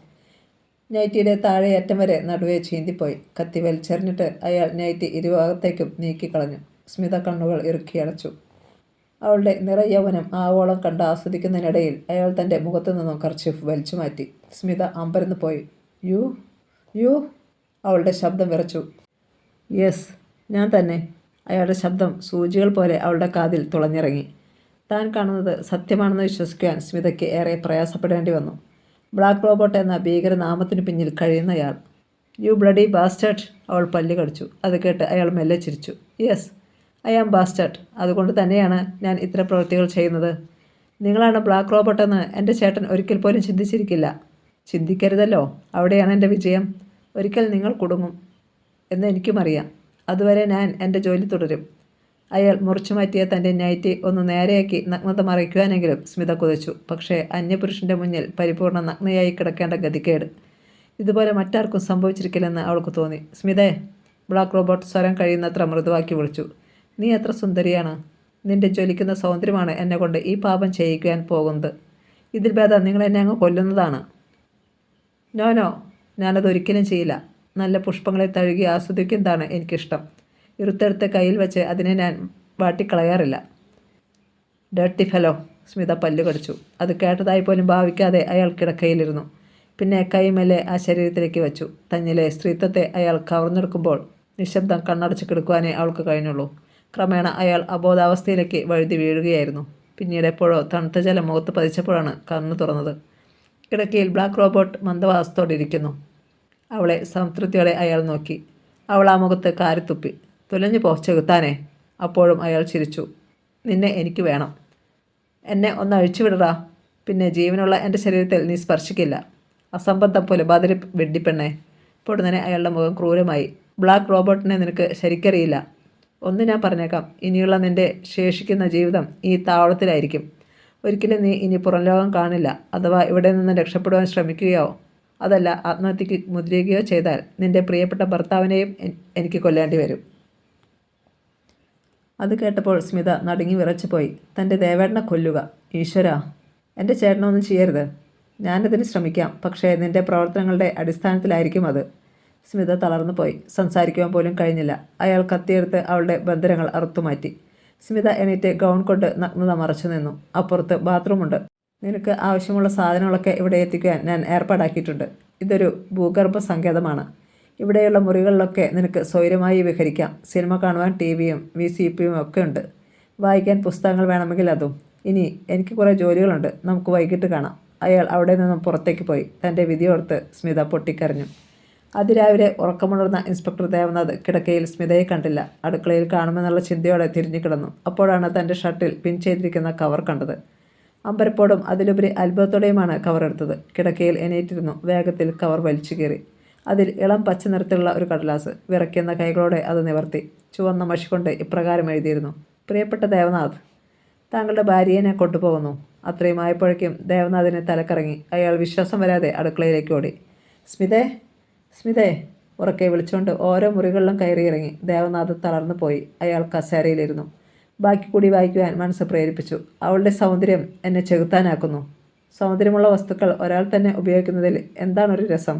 നൈറ്റിയുടെ താഴെയറ്റം വരെ നടുവെ ചീന്തിപ്പോയി. കത്തി വലിച്ചെറിഞ്ഞിട്ട് അയാൾ നൈറ്റി ഇരുഭാഗത്തേക്കും നീക്കിക്കളഞ്ഞു. സ്മിത കണ്ണുകൾ ഇറുക്കിയടച്ചു. അവളുടെ നിറയൗവനം ആവോളം കണ്ട് ആസ്വദിക്കുന്നതിനിടയിൽ അയാൾ തൻ്റെ മുഖത്തു നിന്നും കർച്ചീഫ് വലിച്ചു മാറ്റി. സ്മിത അമ്പരന്ന് പോയി. യു യു അവളുടെ ശബ്ദം വിറച്ചു. യെസ്, ഞാൻ തന്നെ. അയാളുടെ ശബ്ദം സൂചികൾ പോലെ അവളുടെ കാതിൽ തുളഞ്ഞിറങ്ങി. താൻ കാണുന്നത് സത്യമാണെന്ന് വിശ്വസിക്കാൻ സ്മിതയ്ക്ക് ഏറെ പ്രയാസപ്പെടേണ്ടി വന്നു. ബ്ലാക്ക് റോബോട്ട് എന്ന ഭീകരനാമത്തിനു പിന്നിൽ കഴിയുന്നയാൾ. യു ബ്ലഡി ബാസ്റ്റേർഡ്, അവൾ പല്ല് കടിച്ചു. അത് കേട്ട് അയാൾ മെല്ലെ ചിരിച്ചു. Yes, I am bastard. അതുകൊണ്ട് തന്നെയാണ് ഞാൻ ഇത്തരം പ്രവൃത്തികൾ ചെയ്യുന്നത്. നിങ്ങളാണ് ബ്ലാക്ക് റോബോട്ടെന്ന് എൻ്റെ ചേട്ടൻ ഒരിക്കൽ പോലും ചിന്തിച്ചിരിക്കില്ല. ചിന്തിക്കരുതല്ലോ, അവിടെയാണ് എൻ്റെ വിജയം. ഒരിക്കൽ നിങ്ങൾ കുടുങ്ങും എന്ന് എനിക്കുമറിയാം. അതുവരെ ഞാൻ എൻ്റെ ജോലി തുടരും. അയാൾ മുറിച്ചു മാറ്റിയ തൻ്റെ നൈറ്റി ഒന്ന് നേരെയാക്കി നഗ്നത മറയ്ക്കുവാനെങ്കിലും സ്മിത കുതിച്ചു. പക്ഷേ അന്യപുരുഷൻ്റെ മുന്നിൽ പരിപൂർണ്ണ നഗ്നയായി കിടക്കേണ്ട ഗതികേട് ഇതുപോലെ മറ്റാർക്കും സംഭവിച്ചിരിക്കില്ലെന്ന് അവൾക്ക് തോന്നി. സ്മിതേ, ബ്ലാക്ക് റോബോട്ട് സ്വരം കഴിയുന്നത്ര മൃദുവാക്കി വിളിച്ചു. നീ എത്ര സുന്ദരിയാണ്. നിന്റെ ജ്വലിക്കുന്ന സൗന്ദര്യമാണ് എന്നെ കൊണ്ട് ഈ പാപം ചെയ്യിക്കുവാൻ പോകുന്നത്. ഇതിൽ ഭേദം നിങ്ങളെന്നെ അങ്ങ് കൊല്ലുന്നതാണ്. നോ, ഞാനതൊരിക്കലും ചെയ്യില്ല. നല്ല പുഷ്പങ്ങളെ തഴുകി ആസ്വദിക്കുന്നതാണ് എനിക്കിഷ്ടം. ഇരുത്തെടുത്ത് കയ്യിൽ വെച്ച് അതിനെ ഞാൻ വാട്ടിക്കളയാറില്ല. ഡേർട്ടി ഫെലോ, സ്മിത പല്ലു കടിച്ചു. അത് കേട്ടതായി പോലും ഭാവിക്കാതെ അയാൾ കിടക്കയിലിരുന്നു. പിന്നെ കൈമേലെ ആ ശരീരത്തിലേക്ക് വെച്ചു. തന്നിലെ സ്ത്രീത്വത്തെ അയാൾ കവർന്നെടുക്കുമ്പോൾ നിശബ്ദം കണ്ണടച്ച് കിടക്കുവാനേ അവൾക്ക് കഴിഞ്ഞുള്ളൂ. ക്രമേണ അയാൾ അബോധാവസ്ഥയിലേക്ക് വഴുതി വീഴുകയായിരുന്നു. പിന്നീട് എപ്പോഴോ തണുത്ത ജലം മുഖത്ത് പതിച്ചപ്പോഴാണ് കണ്ണു തുറന്നത്. കിടക്കയിൽ ബ്ലാക്ക് റോബോട്ട് മന്ദവാസത്തോടെ ഇരിക്കുന്നു. അവളെ സംതൃപ്തിയോടെ അയാൾ നോക്കി. അവൾ ആ മുഖത്ത് കാരിത്തുപ്പി. തുലഞ്ഞു പോ ചെകുത്താനെ. അപ്പോഴും അയാൾ ചിരിച്ചു. നിന്നെ എനിക്ക് വേണം. എന്നെ ഒന്ന് അഴിച്ചുവിടറാ. പിന്നെ ജീവനുള്ള എൻ്റെ ശരീരത്തിൽ നീ സ്പർശിക്കില്ല. അസംബന്ധം പുലബാതിരി വെഡ്ഡിപ്പെണ്ണേ. പൊടുന്നനെ അയാളുടെ മുഖം ക്രൂരമായി. ബ്ലാക്ക് റോബോട്ടിനെ നിനക്ക് ശരിക്കറിയില്ല. ഒന്ന് ഞാൻ പറഞ്ഞേക്കാം, ഇനിയുള്ള നിൻ്റെ ശേഷിക്കുന്ന ജീവിതം ഈ താവളത്തിലായിരിക്കും. ഒരിക്കലും നീ ഇനി പുറം ലോകം കാണില്ല. അഥവാ ഇവിടെ നിന്ന് രക്ഷപ്പെടുവാൻ ശ്രമിക്കുകയോ അതല്ല ആത്മഹത്യക്ക് മുദ്രിക്കുകയോ ചെയ്താൽ നിൻ്റെ പ്രിയപ്പെട്ട ഭർത്താവിനെയും എനിക്ക് കൊല്ലേണ്ടി വരും. അത് കേട്ടപ്പോൾ സ്മിത നടുങ്ങി വിറച്ചു പോയി. തൻ്റെ ദേവേട്ടനെ കൊല്ലുക? ഈശ്വരാ, എൻ്റെ ചേട്ടനൊന്നും ചെയ്യരുത്. ഞാനതിന് ശ്രമിക്കാം, പക്ഷേ നിൻ്റെ പ്രവർത്തനങ്ങളുടെ അടിസ്ഥാനത്തിലായിരിക്കും അത്. സ്മിത തളർന്നു പോയി. സംസാരിക്കുവാൻ പോലും കഴിഞ്ഞില്ല. അയാൾ കത്തിയെടുത്ത് അവളുടെ ബന്ധനങ്ങൾ അറുത്തുമാറ്റി. സ്മിത എണീറ്റ് ഗൗൺ കൊണ്ട് നഗ്നത മറച്ചു നിന്നു. അപ്പുറത്ത് ബാത്റൂമുണ്ട്. നിനക്ക് ആവശ്യമുള്ള സാധനങ്ങളൊക്കെ ഇവിടെ എത്തിക്കുവാൻ ഞാൻ ഏർപ്പാടാക്കിയിട്ടുണ്ട്. ഇതൊരു ഭൂഗർഭ സങ്കേതമാണ്. ഇവിടെയുള്ള മുറികളിലൊക്കെ നിനക്ക് സ്വൈര്യമായി വിഹരിക്കാം. സിനിമ കാണുവാൻ ടിവിയും VCPയും ഒക്കെ ഉണ്ട്. വായിക്കാൻ പുസ്തകങ്ങൾ വേണമെങ്കിൽ അതും. ഇനി എനിക്ക് കുറേ ജോലികളുണ്ട്. നമുക്ക് വൈകിട്ട് കാണാം. അയാൾ അവിടെ നിന്നും പുറത്തേക്ക് പോയി. തൻ്റെ വിധിയോർത്ത് സ്മിത പൊട്ടിക്കരഞ്ഞു. അതിരാവിലെ ഉറക്കമുണർന്ന ഇൻസ്പെക്ടർ ദേവനാഥ് കിടക്കയിൽ സ്മിതയെ കണ്ടില്ല. അടുക്കളയിൽ കാണുമെന്നുള്ള ചിന്തയോടെ തിരിഞ്ഞു കിടന്നു. അപ്പോഴാണ് തൻ്റെ ഷർട്ടിൽ പിൻ ചെയ്തിരിക്കുന്ന കവർ കണ്ടത്. അമ്പരപ്പോടും അതിലുപരി അത്ഭുതത്തോടെയുമാണ് കവർ എടുത്തത്. കിടക്കയിൽ എണീറ്റിരുന്നു. വേഗത്തിൽ കവർ വലിച്ചു കീറി. അതിൽ ഇളം പച്ച നിറത്തിലുള്ള ഒരു കടലാസ്. വിറയ്ക്കുന്ന കൈകളോടെ അത് നിവർത്തി. ചുവന്ന മഷി കൊണ്ട് ഇപ്രകാരം എഴുതിയിരുന്നു: പ്രിയപ്പെട്ട ദേവനാഥ്, താങ്കളുടെ ഭാര്യയെ കൊണ്ടുപോകുന്നു. അത്രയും ആയപ്പോഴേക്കും ദേവനാഥിനെ തലക്കറങ്ങി. അയാൾ വിശ്വാസം വരാതെ അടുക്കളയിലേക്ക് ഓടി. സ്മിതേ, സ്മിതേ ഉറക്കെ വിളിച്ചുകൊണ്ട് ഓരോ മുറികളിലും കയറിയിറങ്ങി. ദേവനാഥ് തളർന്നു പോയി. അയാൾ കസേരയിലിരുന്നു. ബാക്കി കൂടി വായിക്കുവാൻ മനസ്സ് പ്രേരിപ്പിച്ചു. അവളുടെ സൗന്ദര്യം എന്നെ ചെകുത്താനാക്കുന്നു. സൗന്ദര്യമുള്ള വസ്തുക്കൾ ഒരാൾ തന്നെ ഉപയോഗിക്കുന്നതിൽ എന്താണൊരു രസം?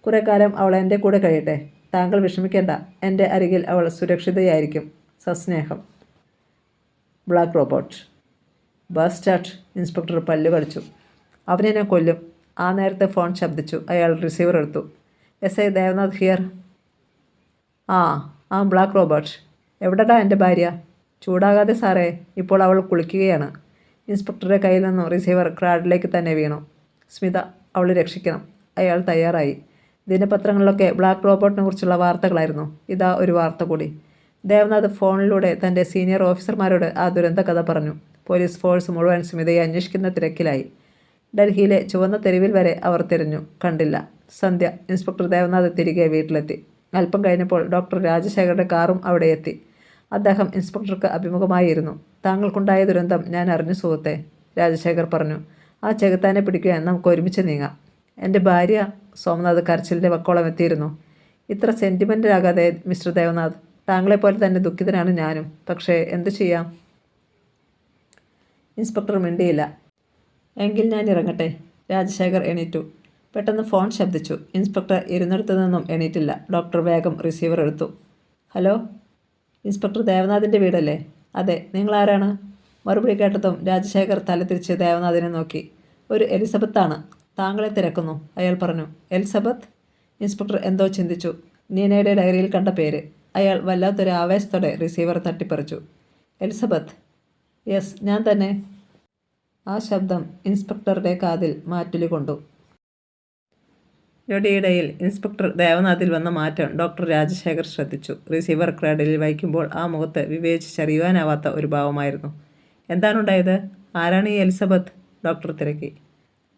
കുറേ കാലം അവൾ എൻ്റെ കൂടെ കഴിയട്ടെ. താങ്കൾ വിഷമിക്കേണ്ട. എൻ്റെ അരികിൽ അവൾ സുരക്ഷിതയായിരിക്കും. സസ്നേഹം, ബ്ലാക്ക് റോബോട്ട്. ബസ്റ്റാർട്ട്. ഇൻസ്പെക്ടർ പല്ലു കടിച്ചു. അവനെ ഞാൻ കൊല്ലും. ആ നേരത്തെ ഫോൺ ശബ്ദിച്ചു. അയാൾ റിസീവർ എടുത്തു. SI Devanath here. ആ ബ്ലാക്ക് റോബോട്ട്. എവിടെടാ എൻ്റെ ഭാര്യ? ചൂടാകാതെ സാറേ, ഇപ്പോൾ അവൾ കുളിക്കുകയാണ്. ഇൻസ്പെക്ടറുടെ കയ്യിൽ നിന്നും റിസീവർ ക്രാഡിലേക്ക് തന്നെ വീണു. സ്മിത, അവളെ രക്ഷിക്കണം. അയാൾ തയ്യാറായി. ദിനപത്രങ്ങളിലൊക്കെ ബ്ലാക്ക് റോബോട്ടിനെ കുറിച്ചുള്ള വാർത്തകളായിരുന്നു. ഇതാ ഒരു വാർത്ത കൂടി. ദേവനാഥ് ഫോണിലൂടെ തൻ്റെ സീനിയർ ഓഫീസർമാരോട് ആ ദുരന്ത കഥ പറഞ്ഞു. പോലീസ് ഫോഴ്സ് മുഴുവൻ സ്മിതയെ അന്വേഷിക്കുന്ന തിരക്കിലായി. ഡൽഹിയിലെ ചുവന്ന തെരുവിൽ വരെ അവർ തിരഞ്ഞു. കണ്ടില്ല. സന്ധ്യ. ഇൻസ്പെക്ടർ ദേവനാഥ് തിരികെ വീട്ടിലെത്തി. അല്പം കഴിഞ്ഞപ്പോൾ ഡോക്ടർ രാജശേഖരുടെ കാറും അവിടെ എത്തി. അദ്ദേഹം ഇൻസ്പെക്ടർക്ക് അഭിമുഖമായിരുന്നു. താങ്കൾക്കുണ്ടായ ദുരന്തം ഞാൻ അറിഞ്ഞു സുഹൃത്തെ, രാജശേഖർ പറഞ്ഞു. ആ ചെകുത്താനെ പിടിക്കുവാൻ നമുക്ക് ഒരുമിച്ച് നീങ്ങാം. എൻ്റെ ഭാര്യ. സോമനാഥ് കരച്ചിലിൻ്റെ വക്കോളം എത്തിയിരുന്നു. ഇത്ര സെൻറ്റിമെൻ്റലാകാതെ മിസ്റ്റർ ദേവനാഥ്. താങ്കളെപ്പോലെ തന്നെ ദുഃഖിതനാണ് ഞാനും. പക്ഷേ എന്തു ചെയ്യാം? ഇൻസ്പെക്ടർ മിണ്ടിയില്ല. എങ്കിൽ ഞാൻ ഇറങ്ങട്ടെ. രാജശേഖർ എണീറ്റു. പെട്ടെന്ന് ഫോൺ ശബ്ദിച്ചു. ഇൻസ്പെക്ടർ ഇരുന്നിടത്തു നിന്നും എണീറ്റില്ല. ഡോക്ടർ വേഗം റിസീവർ എടുത്തു. ഹലോ, ഇൻസ്പെക്ടർ ദേവനാഥിൻ്റെ വീടല്ലേ? അതെ. നിങ്ങളാരാണ്? മറുപടി കേട്ടതും രാജശേഖർ തലതിരിച്ച് ദേവനാഥിനെ നോക്കി. ഒരു എലിസബത്താണ്. താങ്കളെ തിരക്കുന്നു, അയാൾ പറഞ്ഞു. എലിസബത്ത്? ഇൻസ്പെക്ടർ എന്തോ ചിന്തിച്ചു. നീനയുടെ ഡയറിയിൽ കണ്ട പേര്. അയാൾ വല്ലാത്തൊരു ആവേശത്തോടെ റിസീവർ തട്ടിപ്പറിച്ചു. എലിസബത്ത്? യെസ്, ഞാൻ തന്നെ. ആ ശബ്ദം ഇൻസ്പെക്ടറുടെ കാതിൽ മാറ്റുലി കൊണ്ടു. ഞൊടിയിടയിൽ ഇൻസ്പെക്ടർ ദേവനാഥിൽ വന്ന മാറ്റം ഡോക്ടർ രാജശേഖർ ശ്രദ്ധിച്ചു. റിസീവർ ക്രാഡിലിൽ വയ്ക്കുമ്പോൾ ആ മുഖത്ത് വിവേചിച്ചറിയുവാനാവാത്ത ഒരു ഭാവമായിരുന്നു. എന്താണുണ്ടായത്? ആരാണ് ഈ എലിസബത്ത്? ഡോക്ടർ തിരക്കി.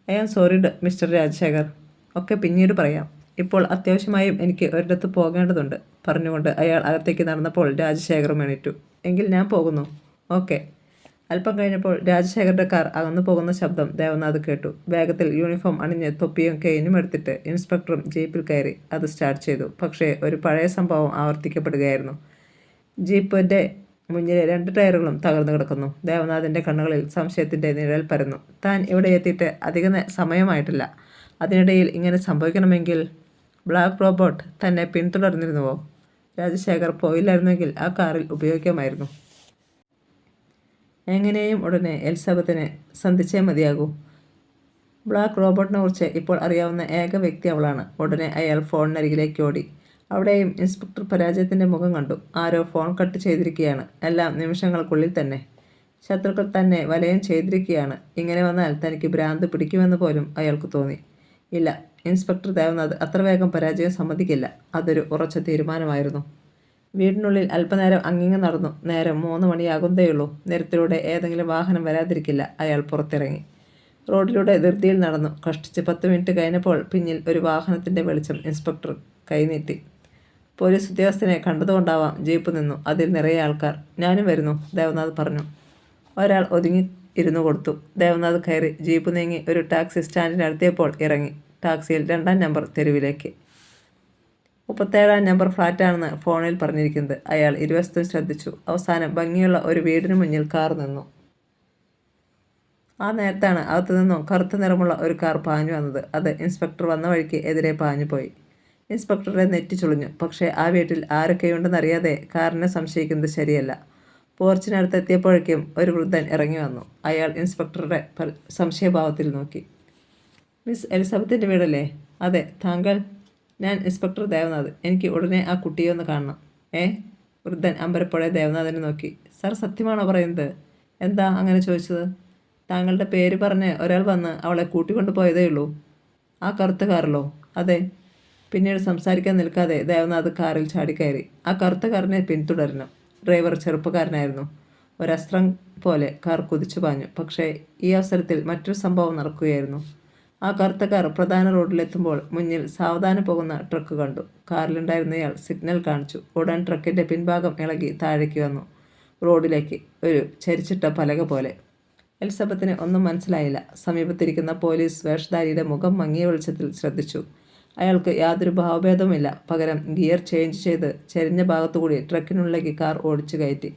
I am sorry mister Rajasekhar. ഒക്കെ പിന്നീട് പറയാം. ഇപ്പോൾ അത്യാവശ്യമായും എനിക്ക് ഒരിടത്ത് പോകേണ്ടതുണ്ട്. പറഞ്ഞുകൊണ്ട് അയാൾ അകത്തേക്ക് നടന്നപ്പോൾ രാജശേഖറും എണീറ്റു. എങ്കിൽ ഞാൻ പോകുന്നു. ഓക്കെ. അല്പം കഴിഞ്ഞപ്പോൾ രാജശേഖരുടെ കാർ അകന്നു പോകുന്ന ശബ്ദം ദേവനാഥ് കേട്ടു. വേഗത്തിൽ യൂണിഫോം അണിഞ്ഞ് തൊപ്പിയും കെയിനും എടുത്തിട്ട് ഇൻസ്പെക്ടറും ജീപ്പിൽ കയറി. അത് സ്റ്റാർട്ട് ചെയ്തു. പക്ഷേ ഒരു പഴയ സംഭവം ആവർത്തിക്കപ്പെടുകയായിരുന്നു. ജീപ്പിൻ്റെ മുന്നിലെ 2 ടയറുകളും തകർന്നു കിടക്കുന്നു. ദേവനാഥിൻ്റെ കണ്ണുകളിൽ സംശയത്തിൻ്റെ നിഴൽ പരന്നു. താൻ ഇവിടെ എത്തിയിട്ട് അധിക സമയമായിട്ടില്ല. അതിനിടയിൽ ഇങ്ങനെ സംഭവിക്കണമെങ്കിൽ ബ്ലാക്ക് റോബോട്ട് തന്നെ പിന്തുടർന്നിരുന്നുവോ? രാജശേഖർ പോയില്ലായിരുന്നെങ്കിൽ ആ കാറിൽ ഉപയോഗിക്കാമായിരുന്നു. എങ്ങനെയും ഉടനെ എലിസബത്തിനെ സന്ധിച്ചേ മതിയാകൂ. ബ്ലാക്ക് റോബോട്ടിനെ കുറിച്ച് ഇപ്പോൾ അറിയാവുന്ന ഏക വ്യക്തി അവളാണ്. ഉടനെ അയാൾ ഫോണിനരികിലേക്ക് ഓടി. അവിടെയും ഇൻസ്പെക്ടർ പരാജയത്തിൻ്റെ മുഖം കണ്ടു. ആരോ ഫോൺ കട്ട് ചെയ്തിരിക്കുകയാണ്. എല്ലാം നിമിഷങ്ങൾക്കുള്ളിൽ തന്നെ. ശത്രുക്കൾ തന്നെ വലയം ചെയ്തിരിക്കുകയാണ്. ഇങ്ങനെ വന്നാൽ തനിക്ക് ഭ്രാന്ത് പിടിക്കുമെന്ന് പോലും അയാൾക്ക് തോന്നി. ഇല്ല, ഇൻസ്പെക്ടർ ദേവനാഥ് അത്ര വേഗം പരാജയം സമ്മതിക്കില്ല. അതൊരു ഉറച്ച തീരുമാനമായിരുന്നു. വീടിനുള്ളിൽ അല്പനേരം അങ്ങിങ്ങ് നടന്നു. നേരം 3 മണിയാകുന്നതേയുള്ളൂ. നിരത്തിലൂടെ ഏതെങ്കിലും വാഹനം വരാതിരിക്കില്ല. അയാൾ പുറത്തിറങ്ങി റോഡിലൂടെ ധൃതിയിൽ നടന്നു. കഷ്ടിച്ച് 10 മിനിറ്റ് കഴിഞ്ഞപ്പോൾ പിന്നിൽ ഒരു വാഹനത്തിൻ്റെ വെളിച്ചം ഇൻസ്പെക്ടർ കൈനീട്ടി. പോലീസ് ഉദ്യോഗസ്ഥനെ കണ്ടതുകൊണ്ടാവാം ജീപ്പ് നിന്നു. അതിൽ നിറയെ ആൾക്കാർ. ഞാനും വരുന്നു, ദേവനാഥ് പറഞ്ഞു. ഒരാൾ ഒതുങ്ങി ഇരുന്നു കൊടുത്തു. ദേവനാഥ് കയറി. ജീപ്പ് നീങ്ങി ഒരു ടാക്സി സ്റ്റാൻഡിനടുത്തിയപ്പോൾ ഇറങ്ങി. ടാക്സിയിൽ 2-ാം നമ്പർ തെരുവിലേക്ക്. 37-ാം നമ്പർ ഫ്ലാറ്റാണെന്ന് ഫോണിൽ പറഞ്ഞിരിക്കുന്നത്. അയാൾ ഇരുവശത്തും ശ്രദ്ധിച്ചു. അവസാനം ഭംഗിയുള്ള ഒരു വീടിന് മുന്നിൽ കാർ നിന്നു. ആ നേരത്താണ് അകത്തു നിന്നും കറുത്ത നിറമുള്ള ഒരു കാർ പാഞ്ഞു വന്നത്. അത് ഇൻസ്പെക്ടർ വന്ന വഴിക്ക് എതിരെ പാഞ്ഞുപോയി. ഇൻസ്പെക്ടറെ നെറ്റി ചുളിഞ്ഞു. പക്ഷേ ആ വീട്ടിൽ ആരൊക്കെയുണ്ടെന്നറിയാതെ കാറിനെ സംശയിക്കുന്നത് ശരിയല്ല. പോർച്ചിനടുത്തെത്തിയപ്പോഴേക്കും ഒരു വൃദ്ധൻ ഇറങ്ങി വന്നു. അയാൾ ഇൻസ്പെക്ടറുടെ സംശയഭാവത്തിൽ നോക്കി. മിസ് എലിസബത്തിൻ്റെ വീടല്ലേ? അതെ. താങ്കൾ? ഞാൻ ഇൻസ്പെക്ടർ ദേവനാഥ്. എനിക്ക് ഉടനെ ആ കുട്ടിയെ ഒന്ന് കാണണം. വൃദ്ധൻ അമ്പരപ്പോടെ ദേവനാഥനെ നോക്കി. സാർ സത്യമാണോ പറയുന്നത്? എന്താ അങ്ങനെ ചോദിച്ചത്? താങ്കളുടെ പേര് പറഞ്ഞ് ഒരാൾ വന്ന് അവളെ കൂട്ടിക്കൊണ്ടു പോയതേയുള്ളൂ. ആ കറുത്ത കാറിലോ? അതെ. പിന്നീട് സംസാരിക്കാൻ നിൽക്കാതെ ദേവനാഥ് കാറിൽ ചാടിക്കയറി. ആ കറുത്ത കാറിനെ പിന്തുടരണം. ഡ്രൈവർ ചെറുപ്പക്കാരനായിരുന്നു. ഒരസ്ത്രം പോലെ കാർ കുതിച്ചു പാഞ്ഞു. പക്ഷേ ഈ അവസരത്തിൽ മറ്റൊരു സംഭവം നടക്കുകയായിരുന്നു. ആ കറുത്ത കാർ പ്രധാന റോഡിലെത്തുമ്പോൾ മുന്നിൽ സാവധാനം പോകുന്ന ട്രക്ക് കണ്ടു. കാറിലുണ്ടായിരുന്നയാൾ സിഗ്നൽ കാണിച്ചു. ഉടൻ ട്രക്കിൻ്റെ പിൻഭാഗം ഇളകി താഴേക്ക് വന്നു. റോഡിലേക്ക് ഒരു ചരിച്ചിട്ട പലക പോലെ. എലിസബത്തിന് ഒന്നും മനസ്സിലായില്ല. സമീപത്തിരിക്കുന്ന പോലീസ് വേഷധാരിയുടെ മുഖം മങ്ങിയ വെളിച്ചത്തിൽ ശ്രദ്ധിച്ചു. അയാൾക്ക് യാതൊരു ഭാവഭേദവുമില്ല. പകരം ഗിയർ ചേഞ്ച് ചെയ്ത് ചെരിഞ്ഞ ഭാഗത്തുകൂടി ട്രക്കിനുള്ളിലേക്ക് കാർ ഓടിച്ചു കയറ്റി.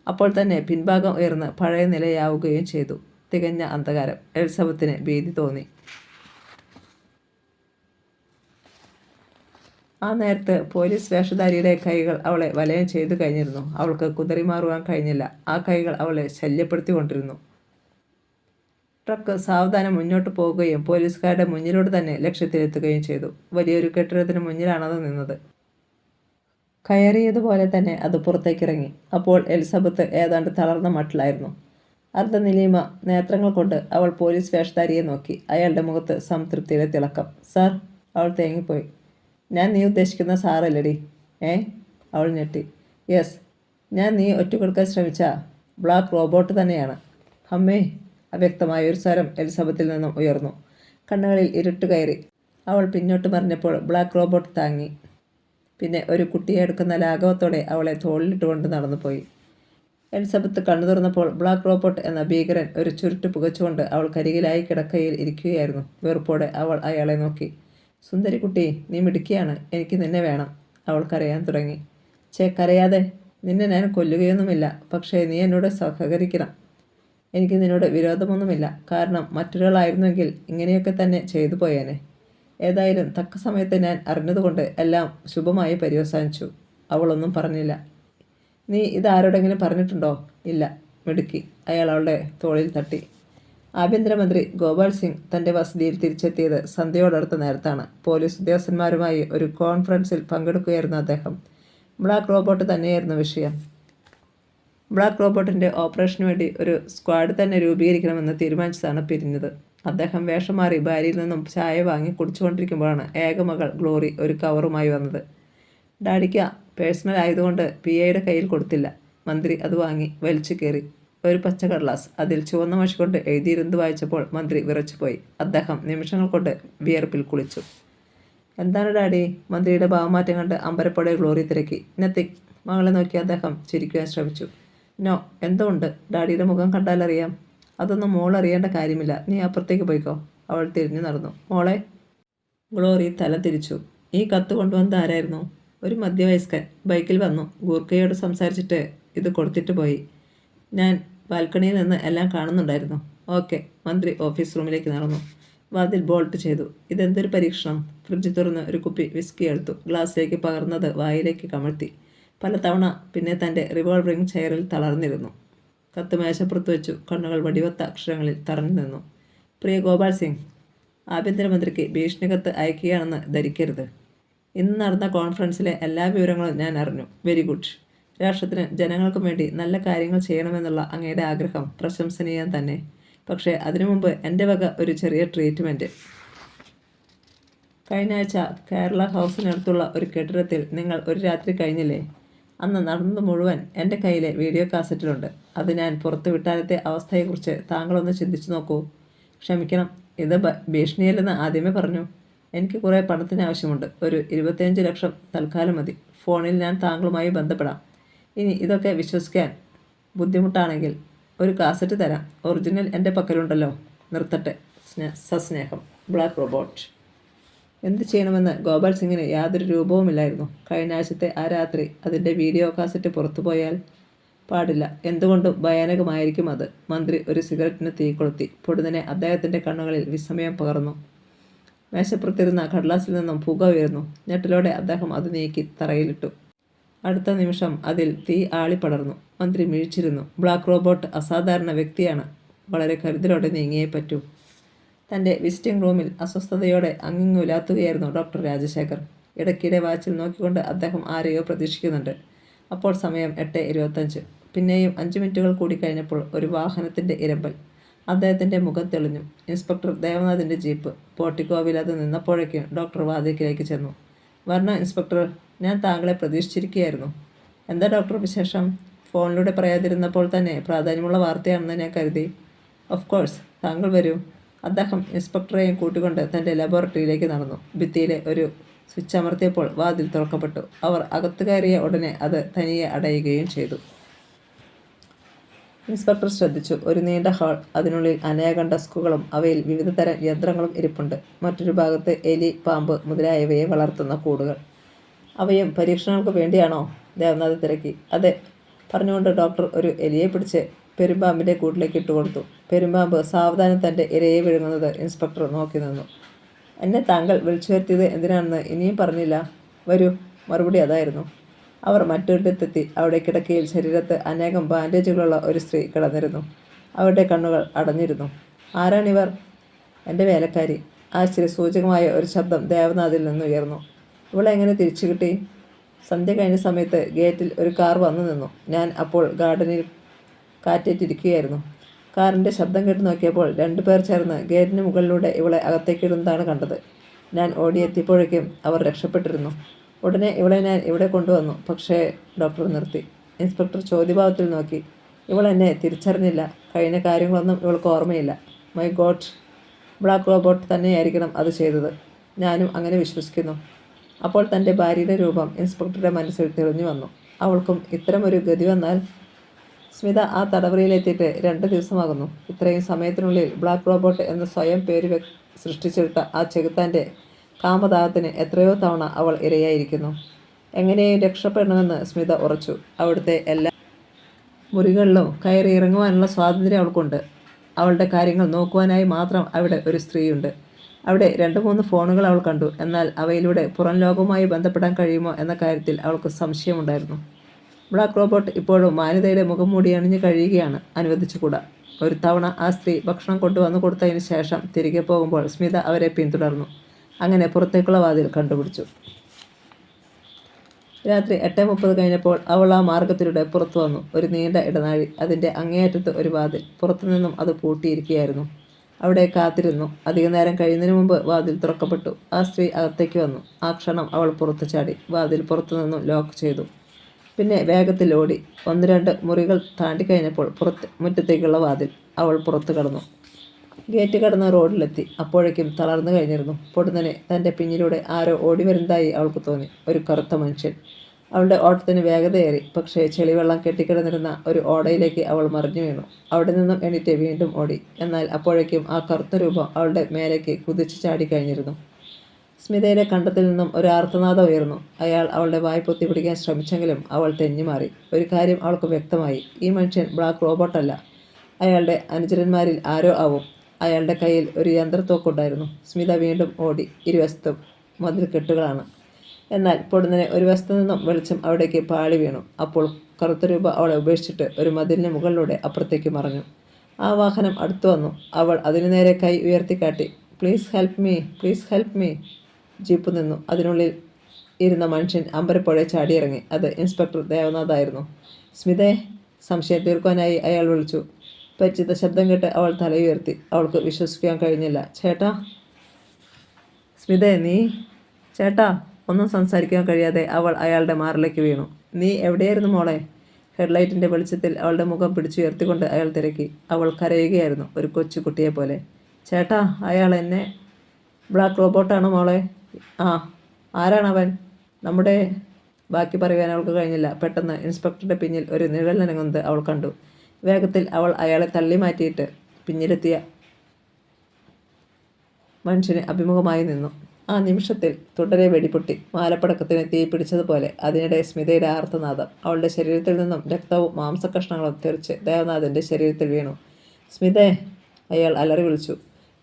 അപ്പോൾ തന്നെ പിൻഭാഗം ഉയർന്ന് പഴയ നിലയാവുകയും ചെയ്തു. തികഞ്ഞ അന്ധകാരം. എലിസബത്തിന് ഭീതി തോന്നി. ആ നേരത്ത് പോലീസ് വേഷധാരിയുടെ കൈകൾ അവളെ വലയം ചെയ്തു കഴിഞ്ഞിരുന്നു. അവൾക്ക് കുതറിമാറുവാൻ കഴിഞ്ഞില്ല. ആ കൈകൾ അവളെ ശല്യപ്പെടുത്തിക്കൊണ്ടിരുന്നു. ട്രക്ക് സാവധാനം മുന്നോട്ട് പോകുകയും പോലീസുകാരുടെ മുന്നിലൂടെ തന്നെ ലക്ഷ്യത്തിലെത്തുകയും ചെയ്തു. വലിയൊരു കെട്ടിടത്തിന് മുന്നിലാണത് നിന്നത്. കയറിയതുപോലെ തന്നെ അത് പുറത്തേക്കിറങ്ങി. അപ്പോൾ എലിസബത്ത് ഏതാണ്ട് തളർന്ന മട്ടിലായിരുന്നു. അർദ്ധനിലീമ നേത്രങ്ങൾ കൊണ്ട് അവൾ പോലീസ് വേഷധാരിയെ നോക്കി. അയാളുടെ മുഖത്ത് സംതൃപ്തിയുടെ തിളക്കം. സാർ? അവൾ തേങ്ങിപ്പോയി. ഞാൻ നീ ഉദ്ദേശിക്കുന്ന സാറല്ലടി? അവൾ ഞെട്ടി. യെസ്, ഞാൻ നീ ഒറ്റക്കൊടുക്കാൻ ശ്രമിച്ച ബ്ലാക്ക് റോബോട്ട് തന്നെയാണ്. അമ്മേ! അവ്യക്തമായ ഒരു സ്വരം എലിസബത്തിൽ നിന്നും ഉയർന്നു. കണ്ണുകളിൽ ഇരുട്ട് കയറി. അവൾ പിന്നോട്ട് മറിഞ്ഞപ്പോൾ ബ്ലാക്ക് റോബോട്ട് താങ്ങി. പിന്നെ ഒരു കുട്ടിയെ എടുക്കുന്ന ലാഘവത്തോടെ അവളെ തോളിലിട്ടുകൊണ്ട് നടന്നുപോയി. എലിസബത്ത് കണ്ണു തുറന്നപ്പോൾ ബ്ലാക്ക് റോബോട്ട് എന്ന ഭീകരൻ ഒരു ചുരുട്ട് പുകച്ചുകൊണ്ട് അവൾ കരികിലായി കിടക്കയിൽ ഇരിക്കുകയായിരുന്നു. വെറുപ്പോടെ അവൾ അയാളെ നോക്കി. സുന്ദരി കുട്ടി, നീ മിടുക്കിയാണ്. എനിക്ക് നിന്നെ വേണം. അവൾ കരയാൻ തുടങ്ങി. കരയാതെ. നിന്നെ ഞാൻ കൊല്ലുകയൊന്നുമില്ല. പക്ഷേ നീ എന്നോട് സഹകരിക്കണം. എനിക്ക് നിന്നോട് വിരോധമൊന്നുമില്ല. കാരണം മറ്റൊരാളായിരുന്നെങ്കിൽ ഇങ്ങനെയൊക്കെ തന്നെ ചെയ്തു പോയേനെ. ഏതായാലും തക്ക സമയത്ത് ഞാൻ അറിഞ്ഞതുകൊണ്ട് എല്ലാം ശുഭമായി പര്യവസാനിച്ചു. അവളൊന്നും പറഞ്ഞില്ല. നീ ഇതാരോടെങ്കിലും പറഞ്ഞിട്ടുണ്ടോ? ഇല്ല. മിടുക്കി. അയാൾ അവളുടെ തോളിൽ തട്ടി. ആഭ്യന്തരമന്ത്രി ഗോപാൽ സിംഗ് തൻ്റെ വസതിയിൽ തിരിച്ചെത്തിയത് സന്ധ്യയോടടുത്ത നേരത്താണ്. പോലീസ് ഉദ്യോഗസ്ഥന്മാരുമായി ഒരു കോൺഫറൻസിൽ പങ്കെടുക്കുകയായിരുന്നു അദ്ദേഹം. ബ്ലാക്ക് റോബോട്ട് തന്നെയായിരുന്നു വിഷയം. ബ്ലാക്ക് റോബോട്ടിൻ്റെ ഓപ്പറേഷന് വേണ്ടി ഒരു സ്ക്വാഡ് തന്നെ രൂപീകരിക്കണമെന്ന് തീരുമാനിച്ചതാണ് പിരിഞ്ഞത്. അദ്ദേഹം വേഷം മാറി ഭാര്യയിൽ നിന്നും ചായ വാങ്ങി കുടിച്ചുകൊണ്ടിരിക്കുമ്പോഴാണ് ഏകമകൾ ഗ്ലോറി ഒരു കവറുമായി വന്നത്. ഡാഡിക്ക് പേഴ്സണൽ ആയതുകൊണ്ട് PAയുടെ കയ്യിൽ കൊടുത്തില്ല. മന്ത്രി അത് വാങ്ങി വലിച്ചു കയറി. ഒരു പച്ച കടലാസ്. അതിൽ ചുവന്ന മഷി കൊണ്ട് എഴുതിയിരുന്നത് വായിച്ചപ്പോൾ മന്ത്രി വിറച്ചുപോയി. അദ്ദേഹം നിമിഷങ്ങൾ കൊണ്ട് വിയർപ്പിൽ കുളിച്ചു. എന്താണ് ഡാഡി? മന്ത്രിയുടെ ഭാവമാറ്റം കണ്ട് അമ്പരപ്പോടെ ഗ്ലോറി തിരക്കി. നത്തിങ്. മകളെ നോക്കി അദ്ദേഹം ചിരിക്കുവാൻ ശ്രമിച്ചു. നോ, എന്തോ ഉണ്ട്. ഡാഡിയുടെ മുഖം കണ്ടാലറിയാം. അതൊന്നും മോൾ അറിയേണ്ട കാര്യമില്ല. നീ അപ്പുറത്തേക്ക് പോയിക്കോ. അവൾ തിരിഞ്ഞു നടന്നു. മോളെ. ഗ്ലോറി തല തിരിച്ചു. ഈ കത്ത് കൊണ്ടുവന്നത് ആരായിരുന്നു? ഒരു മധ്യവയസ്കൻ ബൈക്കിൽ വന്നു. ഗൂർഖയോട് സംസാരിച്ചിട്ട് ഇത് കൊടുത്തിട്ട് പോയി. ഞാൻ ബാൽക്കണിയിൽ നിന്ന് എല്ലാം കാണുന്നുണ്ടായിരുന്നു. ഓക്കെ. മന്ത്രി ഓഫീസ് റൂമിലേക്ക് നടന്നു. വാതിൽ ബോൾട്ട് ചെയ്തു. ഇതെന്തൊരു പരീക്ഷണം? ഫ്രിഡ്ജ് തുറന്ന് ഒരു കുപ്പി വിസ്കി എടുത്തു. ഗ്ലാസ്സിലേക്ക് പകർന്നത് വായിലേക്ക് കമഴ്ത്തി. പലതവണ പിന്നെ തൻ്റെ റിവോൾവറിംഗ് ചെയറിൽ തളർന്നിരുന്നു. കത്ത് മേശപ്പുറത്ത് വെച്ചു. കണ്ണുകൾ വടിവത്ത അക്ഷരങ്ങളിൽ തറഞ്ഞു നിന്നു. പ്രിയ ഗോപാൽ സിംഗ്, ആഭ്യന്തരമന്ത്രിക്ക് ഭീഷണി കത്ത് അയക്കുകയാണെന്ന് ധരിക്കരുത്. ഇന്ന് നടന്ന കോൺഫറൻസിലെ എല്ലാ വിവരങ്ങളും ഞാൻ അറിഞ്ഞു. Very good. രാഷ്ട്രത്തിനും ജനങ്ങൾക്കും വേണ്ടി നല്ല കാര്യങ്ങൾ ചെയ്യണമെന്നുള്ള അങ്ങയുടെ ആഗ്രഹം പ്രശംസനീയം തന്നെ. പക്ഷേ അതിനു മുമ്പ് എൻ്റെ വക ഒരു ചെറിയ ട്രീറ്റ്മെൻറ്റ്. കഴിഞ്ഞ ആഴ്ച കേരള ഹൗസിനടുത്തുള്ള ഒരു കെട്ടിടത്തിൽ നിങ്ങൾ ഒരു രാത്രി കഴിഞ്ഞില്ലേ? അന്ന് നടന്നത് മുഴുവൻ എൻ്റെ കയ്യിലെ വീഡിയോ കാസറ്റിലുണ്ട്. അത് ഞാൻ പുറത്തുവിട്ടാലത്തെ അവസ്ഥയെക്കുറിച്ച് താങ്കളൊന്ന് ചിന്തിച്ചു നോക്കൂ. ക്ഷമിക്കണം, ഇത് ഭീഷണിയല്ലെന്ന് ആദ്യമേ പറഞ്ഞു. എനിക്ക് കുറേ പണത്തിന് ആവശ്യമുണ്ട്. ഒരു 25 ലക്ഷം തൽക്കാലം മതി. ഫോണിൽ ഞാൻ താങ്കളുമായി ബന്ധപ്പെടാം. ഇനി ഇതൊക്കെ വിശ്വസിക്കാൻ ബുദ്ധിമുട്ടാണെങ്കിൽ ഒരു കാസറ്റ് തരാം. ഒറിജിനൽ എൻ്റെ പക്കലുണ്ടല്ലോ. നിർത്തട്ടെ. സസ്നേഹം, ബ്ലാക്ക് റോബോട്ട്. എന്ത് ചെയ്യണമെന്ന് ഗോപാൽ സിംഗിന് യാതൊരു രൂപവുമില്ലായിരുന്നു. കഴിഞ്ഞ ആഴ്ചത്തെ ആ രാത്രി അതിൻ്റെ വീഡിയോ കാസറ്റ് പുറത്തുപോയാൽ പാടില്ല. എന്തുകൊണ്ടും ഭയാനകമായിരിക്കും അത്. മന്ത്രി ഒരു സിഗരറ്റിന് തീ കൊളുത്തി. പൊടുന്നനെ അദ്ദേഹത്തിൻ്റെ കണ്ണുകളിൽ വിസ്മയം പകർന്നു. മേശപ്പുറത്തിരുന്ന കടലാസിൽ നിന്നും പുക ഉയർന്നു. ഞെട്ടലോടെ അദ്ദേഹം അത് നീക്കി തറയിലിട്ടു. അടുത്ത നിമിഷം അതിൽ തീ ആളിപ്പടർന്നു. മന്ത്രി മിഴിച്ചിരുന്നു. ബ്ലാക്ക് റോബോട്ട് അസാധാരണ വ്യക്തിയാണ്. വളരെ കരുതലോടെ നീങ്ങിയേ പറ്റൂ. തൻ്റെ വിസിറ്റിംഗ് റൂമിൽ അസ്വസ്ഥതയോടെ അങ്ങിങ്ങുലാത്തുകയായിരുന്നു ഡോക്ടർ രാജശേഖർ. ഇടയ്ക്കിടെ വാച്ചിൽ നോക്കിക്കൊണ്ട് അദ്ദേഹം ആരെയോ പ്രതീക്ഷിക്കുന്നുണ്ട്. അപ്പോൾ സമയം 8:25. പിന്നെയും 5 മിനിറ്റുകൾ കൂടി കഴിഞ്ഞപ്പോൾ ഒരു വാഹനത്തിൻ്റെ ഇരമ്പൽ. അദ്ദേഹത്തിൻ്റെ മുഖം തെളിഞ്ഞു. Inspector ദേവനാഥിൻ്റെ jeep. പോർട്ടിക്കോവിൽ അത് നിന്നപ്പോഴേക്കും ഡോക്ടർ വാതിൽക്കലേക്ക് ചെന്നു. വരണോ ഇൻസ്പെക്ടർ, ഞാൻ താങ്കളെ പ്രതീക്ഷിച്ചിരിക്കുകയായിരുന്നു. എന്താ ഡോക്ടർ വിശേഷം? ഫോണിലൂടെ പറയാതിരുന്നപ്പോൾ തന്നെ പ്രാധാന്യമുള്ള വാർത്തയാണെന്ന് ഞാൻ കരുതി. ഓഫ് കോഴ്സ്, താങ്കൾ വരൂ. അദ്ദേഹം ഇൻസ്പെക്ടറെയും കൂട്ടിക്കൊണ്ട് തൻ്റെ ലബോറട്ടറിയിലേക്ക് നടന്നു. ഭിത്തിയിലെ ഒരു സ്വിച്ച് അമർത്തിയപ്പോൾ വാതിൽ തുറക്കപ്പെട്ടു. അവർ അകത്ത് കയറിയ ഉടനെ അത് തനിയെ അടയുകയും ചെയ്തു. ഇൻസ്പെക്ടർ ശ്രദ്ധിച്ചു. ഒരു നീണ്ട ഹാൾ. അതിനുള്ളിൽ അനേകം ഡെസ്കുകളും അവയിൽ വിവിധ തരം യന്ത്രങ്ങളും ഇരിപ്പുണ്ട്. മറ്റൊരു ഭാഗത്ത് എലി, പാമ്പ് മുതലായവയെ വളർത്തുന്ന കൂടുകൾ. അവയും പരീക്ഷണങ്ങൾക്ക് വേണ്ടിയാണോ? ദേവനാഥ് തിരക്കി. അതെ, പറഞ്ഞുകൊണ്ട് ഡോക്ടർ ഒരു എലിയെ പിടിച്ച് പെരുമ്പാമ്പിൻ്റെ കൂട്ടിലേക്ക് ഇട്ടുകൊടുത്തു. പെരുമ്പാമ്പ് സാവധാനം തൻ്റെ ഇരയെ വിഴുങ്ങുന്നത് ഇൻസ്പെക്ടർ നോക്കി നിന്നു. എന്നെ താങ്കൾ വിളിച്ചു വരുത്തിയത് എന്തിനാണെന്ന് ഇനിയും പറഞ്ഞില്ല. വരൂ. മറുപടി അതായിരുന്നു. അവർ മറ്റൊരിടത്തെത്തി. അവിടെ കിടക്കയിൽ ശരീരത്ത് അനേകം ബാൻഡേജുകളുള്ള ഒരു സ്ത്രീ കിടന്നിരുന്നു. അവരുടെ കണ്ണുകൾ അടഞ്ഞിരുന്നു. ആരാണിവർ? എൻ്റെ വേലക്കാരി. ആശ്ചര്യസൂചകമായ ഒരു ശബ്ദം ദേവനാഥിൽ നിന്നുയർന്നു. ഇവളെ എങ്ങനെ തിരിച്ചു കിട്ടി? സന്ധ്യ കഴിഞ്ഞ സമയത്ത് ഗേറ്റിൽ ഒരു കാർ വന്നു നിന്നു. ഞാൻ അപ്പോൾ ഗാർഡനിൽ കാറ്റേറ്റിരിക്കുകയായിരുന്നു. കാറിൻ്റെ ശബ്ദം കേട്ട് നോക്കിയപ്പോൾ 2 പേർ ചേർന്ന് ഗേറ്റിന് മുകളിലൂടെ ഇവളെ അകത്തേക്കിടുന്നതാണ് കണ്ടത്. ഞാൻ ഓടിയെത്തിയപ്പോഴേക്കും അവർ രക്ഷപ്പെട്ടിരുന്നു. ഉടനെ ഇവളെ ഞാൻ ഇവിടെ കൊണ്ടുവന്നു. പക്ഷേ ഡോക്ടർ നിർത്തി. ഇൻസ്പെക്ടർ ചോദ്യഭാവത്തിൽ നോക്കി. ഇവൾ എന്നെ തിരിച്ചറിഞ്ഞില്ല. കഴിഞ്ഞ കാര്യങ്ങളൊന്നും ഇവൾക്ക് ഓർമ്മയില്ല. മൈ ഗോഡ്, ബ്ലാക്ക് റോബോട്ട് തന്നെയായിരിക്കണം അത് ചെയ്തത്. ഞാനും അങ്ങനെ വിശ്വസിക്കുന്നു. അപ്പോൾ തൻ്റെ ഭാര്യയുടെ രൂപം ഇൻസ്പെക്ടറുടെ മനസ്സിൽ തെളിഞ്ഞു വന്നു. അവൾക്കും ഇത്തരമൊരു ഗതി വന്നാൽ? സ്മിത ആ തടവറയിലെത്തിയിട്ട് 2 ദിവസമാകുന്നു. ഇത്രയും സമയത്തിനുള്ളിൽ ബ്ലാക്ക് റോബോട്ട് എന്ന സ്വയം പേര് സൃഷ്ടിച്ചെടുത്ത ആ ചെകുത്താൻ്റെ കാമദാഹത്തിന് എത്രയോ തവണ അവൾ ഇരയായിരിക്കുന്നു. എങ്ങനെയും രക്ഷപ്പെടണമെന്ന് സ്മിത ഉറച്ചു. അവിടുത്തെ എല്ലാ മുറികളിലും കയറി ഇറങ്ങുവാനുള്ള സ്വാതന്ത്ര്യം അവൾക്കുണ്ട്. അവളുടെ കാര്യങ്ങൾ നോക്കുവാനായി മാത്രം അവിടെ ഒരു സ്ത്രീയുണ്ട്. അവിടെ 2-3 ഫോണുകൾ അവൾ കണ്ടു. എന്നാൽ അവയിലൂടെ പുറം ലോകവുമായി ബന്ധപ്പെടാൻ കഴിയുമോ എന്ന കാര്യത്തിൽ അവൾക്ക് സംശയമുണ്ടായിരുന്നു. ബ്ലാക്ക് റോബോട്ട് ഇപ്പോഴും മാന്യതയുടെ മുഖം മൂടി അണിഞ്ഞ് കഴിയുകയാണ്. അനുവദിച്ചുകൂടാ. ഒരു തവണ ആ സ്ത്രീ ഭക്ഷണം കൊണ്ടുവന്നു കൊടുത്തതിന് ശേഷം തിരികെ പോകുമ്പോൾ സ്മിത അവരെ പിന്തുടർന്നു. അങ്ങനെ പുറത്തേക്കുള്ള വാതിൽ കണ്ടുപിടിച്ചു. രാത്രി 8:30 കഴിഞ്ഞപ്പോൾ അവൾ ആ മാർഗത്തിലൂടെ പുറത്തു വന്നു. ഒരു നീണ്ട ഇടനാഴി. അതിൻ്റെ അങ്ങേയറ്റത്ത് ഒരു വാതിൽ. പുറത്തുനിന്നും അത് പൂട്ടിയിരിക്കുകയായിരുന്നു. അവിടെ കാത്തിരുന്നു. അധികനേരം കഴിയുന്നതിന് മുമ്പ് വാതിൽ തുറക്കപ്പെട്ടു. ആ സ്ത്രീ അകത്തേക്ക് വന്നു. ആ ക്ഷണം അവൾ പുറത്തു ചാടി. വാതിൽ പുറത്തുനിന്നും ലോക്ക് ചെയ്തു. പിന്നെ വേഗത്തിൽ ഓടി. 1-2 മുറികൾ താണ്ടിക്കഴിഞ്ഞപ്പോൾ മുറ്റത്തേക്കുള്ള വാതിൽ. അവൾ പുറത്തു കടന്നു. ഗേറ്റ് കടന്ന് റോഡിലെത്തി. അപ്പോഴേക്കും തളർന്നു കഴിഞ്ഞിരുന്നു. പൊടുന്നനെ തൻ്റെ പിന്നിലൂടെ ആരോ ഓടി വരുന്നതായി അവൾക്ക് തോന്നി. ഒരു കറുത്ത മനുഷ്യൻ. അവളുടെ ഓട്ടത്തിന് വേഗതയേറി. പക്ഷേ ചെളിവെള്ളം കെട്ടിക്കിടന്നിരുന്ന ഒരു ഓടയിലേക്ക് അവൾ മറിഞ്ഞു വീണു. അവിടെ നിന്നും എണീറ്റ് വീണ്ടും ഓടി. എന്നാൽ അപ്പോഴേക്കും ആ കറുത്ത രൂപം അവളുടെ മേലേക്ക് കുതിച്ചു ചാടിക്കഴിഞ്ഞിരുന്നു. സ്മിതയുടെ കണ്ടത്തിൽ നിന്നും ഒരു ആർത്തനാദം ഉയർന്നു. അയാൾ അവളുടെ വായ് പൊത്തിപ്പിടിക്കാൻ ശ്രമിച്ചെങ്കിലും അവൾ തെന്നിമാറി. ഒരു കാര്യം അവൾക്ക് വ്യക്തമായി. ഈ മനുഷ്യൻ ബ്ലാക്ക് റോബോട്ടല്ല. അയാളുടെ അനുചരന്മാരിൽ ആരോ ആവും. അയാളുടെ കയ്യിൽ ഒരു യന്ത്രത്തോക്കുണ്ടായിരുന്നു. സ്മിത വീണ്ടും ഓടി. ഇരുവശത്തും മതിൽ കെട്ടുകളാണ്. എന്നാൽ പൊടുന്നനെ ഒരു വശത്തു നിന്നും വെളിച്ചം അവിടേക്ക് പാളി വീണു. അപ്പോൾ കറുത്ത രൂപ അവളെ ഉപേക്ഷിച്ചിട്ട് ഒരു മതിലിന് മുകളിലൂടെ അപ്പുറത്തേക്ക് മറഞ്ഞു. ആ വാഹനം അടുത്തു വന്നു. അവൾ അതിനു നേരെ കൈ ഉയർത്തിക്കാട്ടി. Please help me, please help me. Jeep നിന്നു. അതിനുള്ളിൽ ഇരുന്ന മനുഷ്യൻ അമ്പരപ്പോഴെ ചാടിയിറങ്ങി. അത് ഇൻസ്പെക്ടർ ദേവനാഥായിരുന്നു. സ്മിതേ, സംശയം തീർക്കാനായി അയാൾ വിളിച്ചു. പരിചിത ശബ്ദം കേട്ട് അവൾ തലയുയർത്തി. അവൾക്ക് വിശ്വസിക്കാൻ കഴിഞ്ഞില്ല. ചേട്ടാ! സ്മിതേ, നീ? ചേട്ടാ! ഒന്നും സംസാരിക്കാൻ കഴിയാതെ അവൾ അയാളുടെ മാറിലേക്ക് വീണു. നീ എവിടെയായിരുന്നു മോളെ? ഹെഡ്ലൈറ്റിൻ്റെ വെളിച്ചത്തിൽ അവളുടെ മുഖം പിടിച്ചുയർത്തിക്കൊണ്ട് അയാൾ തിരക്കി. അവൾ കരയുകയായിരുന്നു, ഒരു കൊച്ചു കുട്ടിയെപ്പോലെ. ചേട്ടാ, അയാൾ എന്നെ... ബ്ലാക്ക് റോബോട്ടാണ് മോളെ. ആ, ആരാണവൻ? നമ്മുടെ... ബാക്കി പറയുവാൻ അവൾക്ക് കഴിഞ്ഞില്ല. പെട്ടെന്ന് ഇൻസ്പെക്ടറുടെ പിന്നിൽ ഒരു നിഴൽ നനങ്ങുന്നത് അവൾ കണ്ടു. വേഗത്തിൽ അവൾ അയാളെ തള്ളി മാറ്റിയിട്ട് പിന്നിലെത്തിയ മനുഷ്യന് അഭിമുഖമായി നിന്നു. ആ നിമിഷത്തിൽ തുടരെ വെടിപൊട്ടി. മാലപ്പടക്കത്തിന് തീ പിടിച്ചതുപോലെ. അതിനിടെ സ്മിതയുടെ ആർത്തനാദം. അവളുടെ ശരീരത്തിൽ നിന്നും രക്തവും മാംസകഷ്ണങ്ങളും തെറിച്ച് ദേവനാഥൻ്റെ ശരീരത്തിൽ വീണു. സ്മിതേ! അയാൾ അലറി വിളിച്ചു.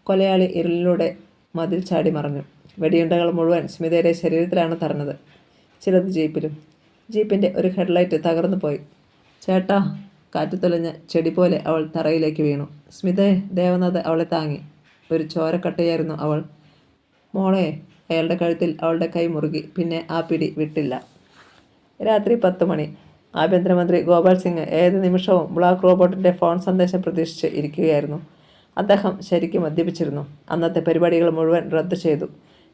കൊലയാളി ഇരുളിലൂടെ മതിൽ ചാടി മറഞ്ഞു. വെടിയുണ്ടകൾ മുഴുവൻ സ്മിതയുടെ ശരീരത്തിലാണ് തറഞ്ഞത്. ചിലത് ജീപ്പിലും. ജീപ്പിൻ്റെ ഒരു ഹെഡ്ലൈറ്റ് തകർന്നു പോയി. ചേട്ടാ! കാറ്റുതൊലഞ്ഞ ചെടി പോലെ അവൾ തറയിലേക്ക് വീണു. സ്മിതേ! ദേവനാഥ് അവളെ താങ്ങി. ഒരു ചോരക്കട്ടയായിരുന്നു അവൾ. മോളെ! അയാളുടെ കഴുത്തിൽ അവളുടെ കൈ മുറുകി. പിന്നെ ആ പിടി വിട്ടില്ല. രാത്രി 10 മണി. ആഭ്യന്തരമന്ത്രി ഗോപാൽ സിംഗ് ഏത് നിമിഷവും ബ്ലാക്ക് റോബോട്ടിൻ്റെ ഫോൺ സന്ദേശം പ്രതീക്ഷിച്ച് ഇരിക്കുകയായിരുന്നു. അദ്ദേഹം ശരിക്കും മദ്യപിച്ചിരുന്നു. അന്നത്തെ പരിപാടികൾ മുഴുവൻ റദ്ദു ചെയ്തു.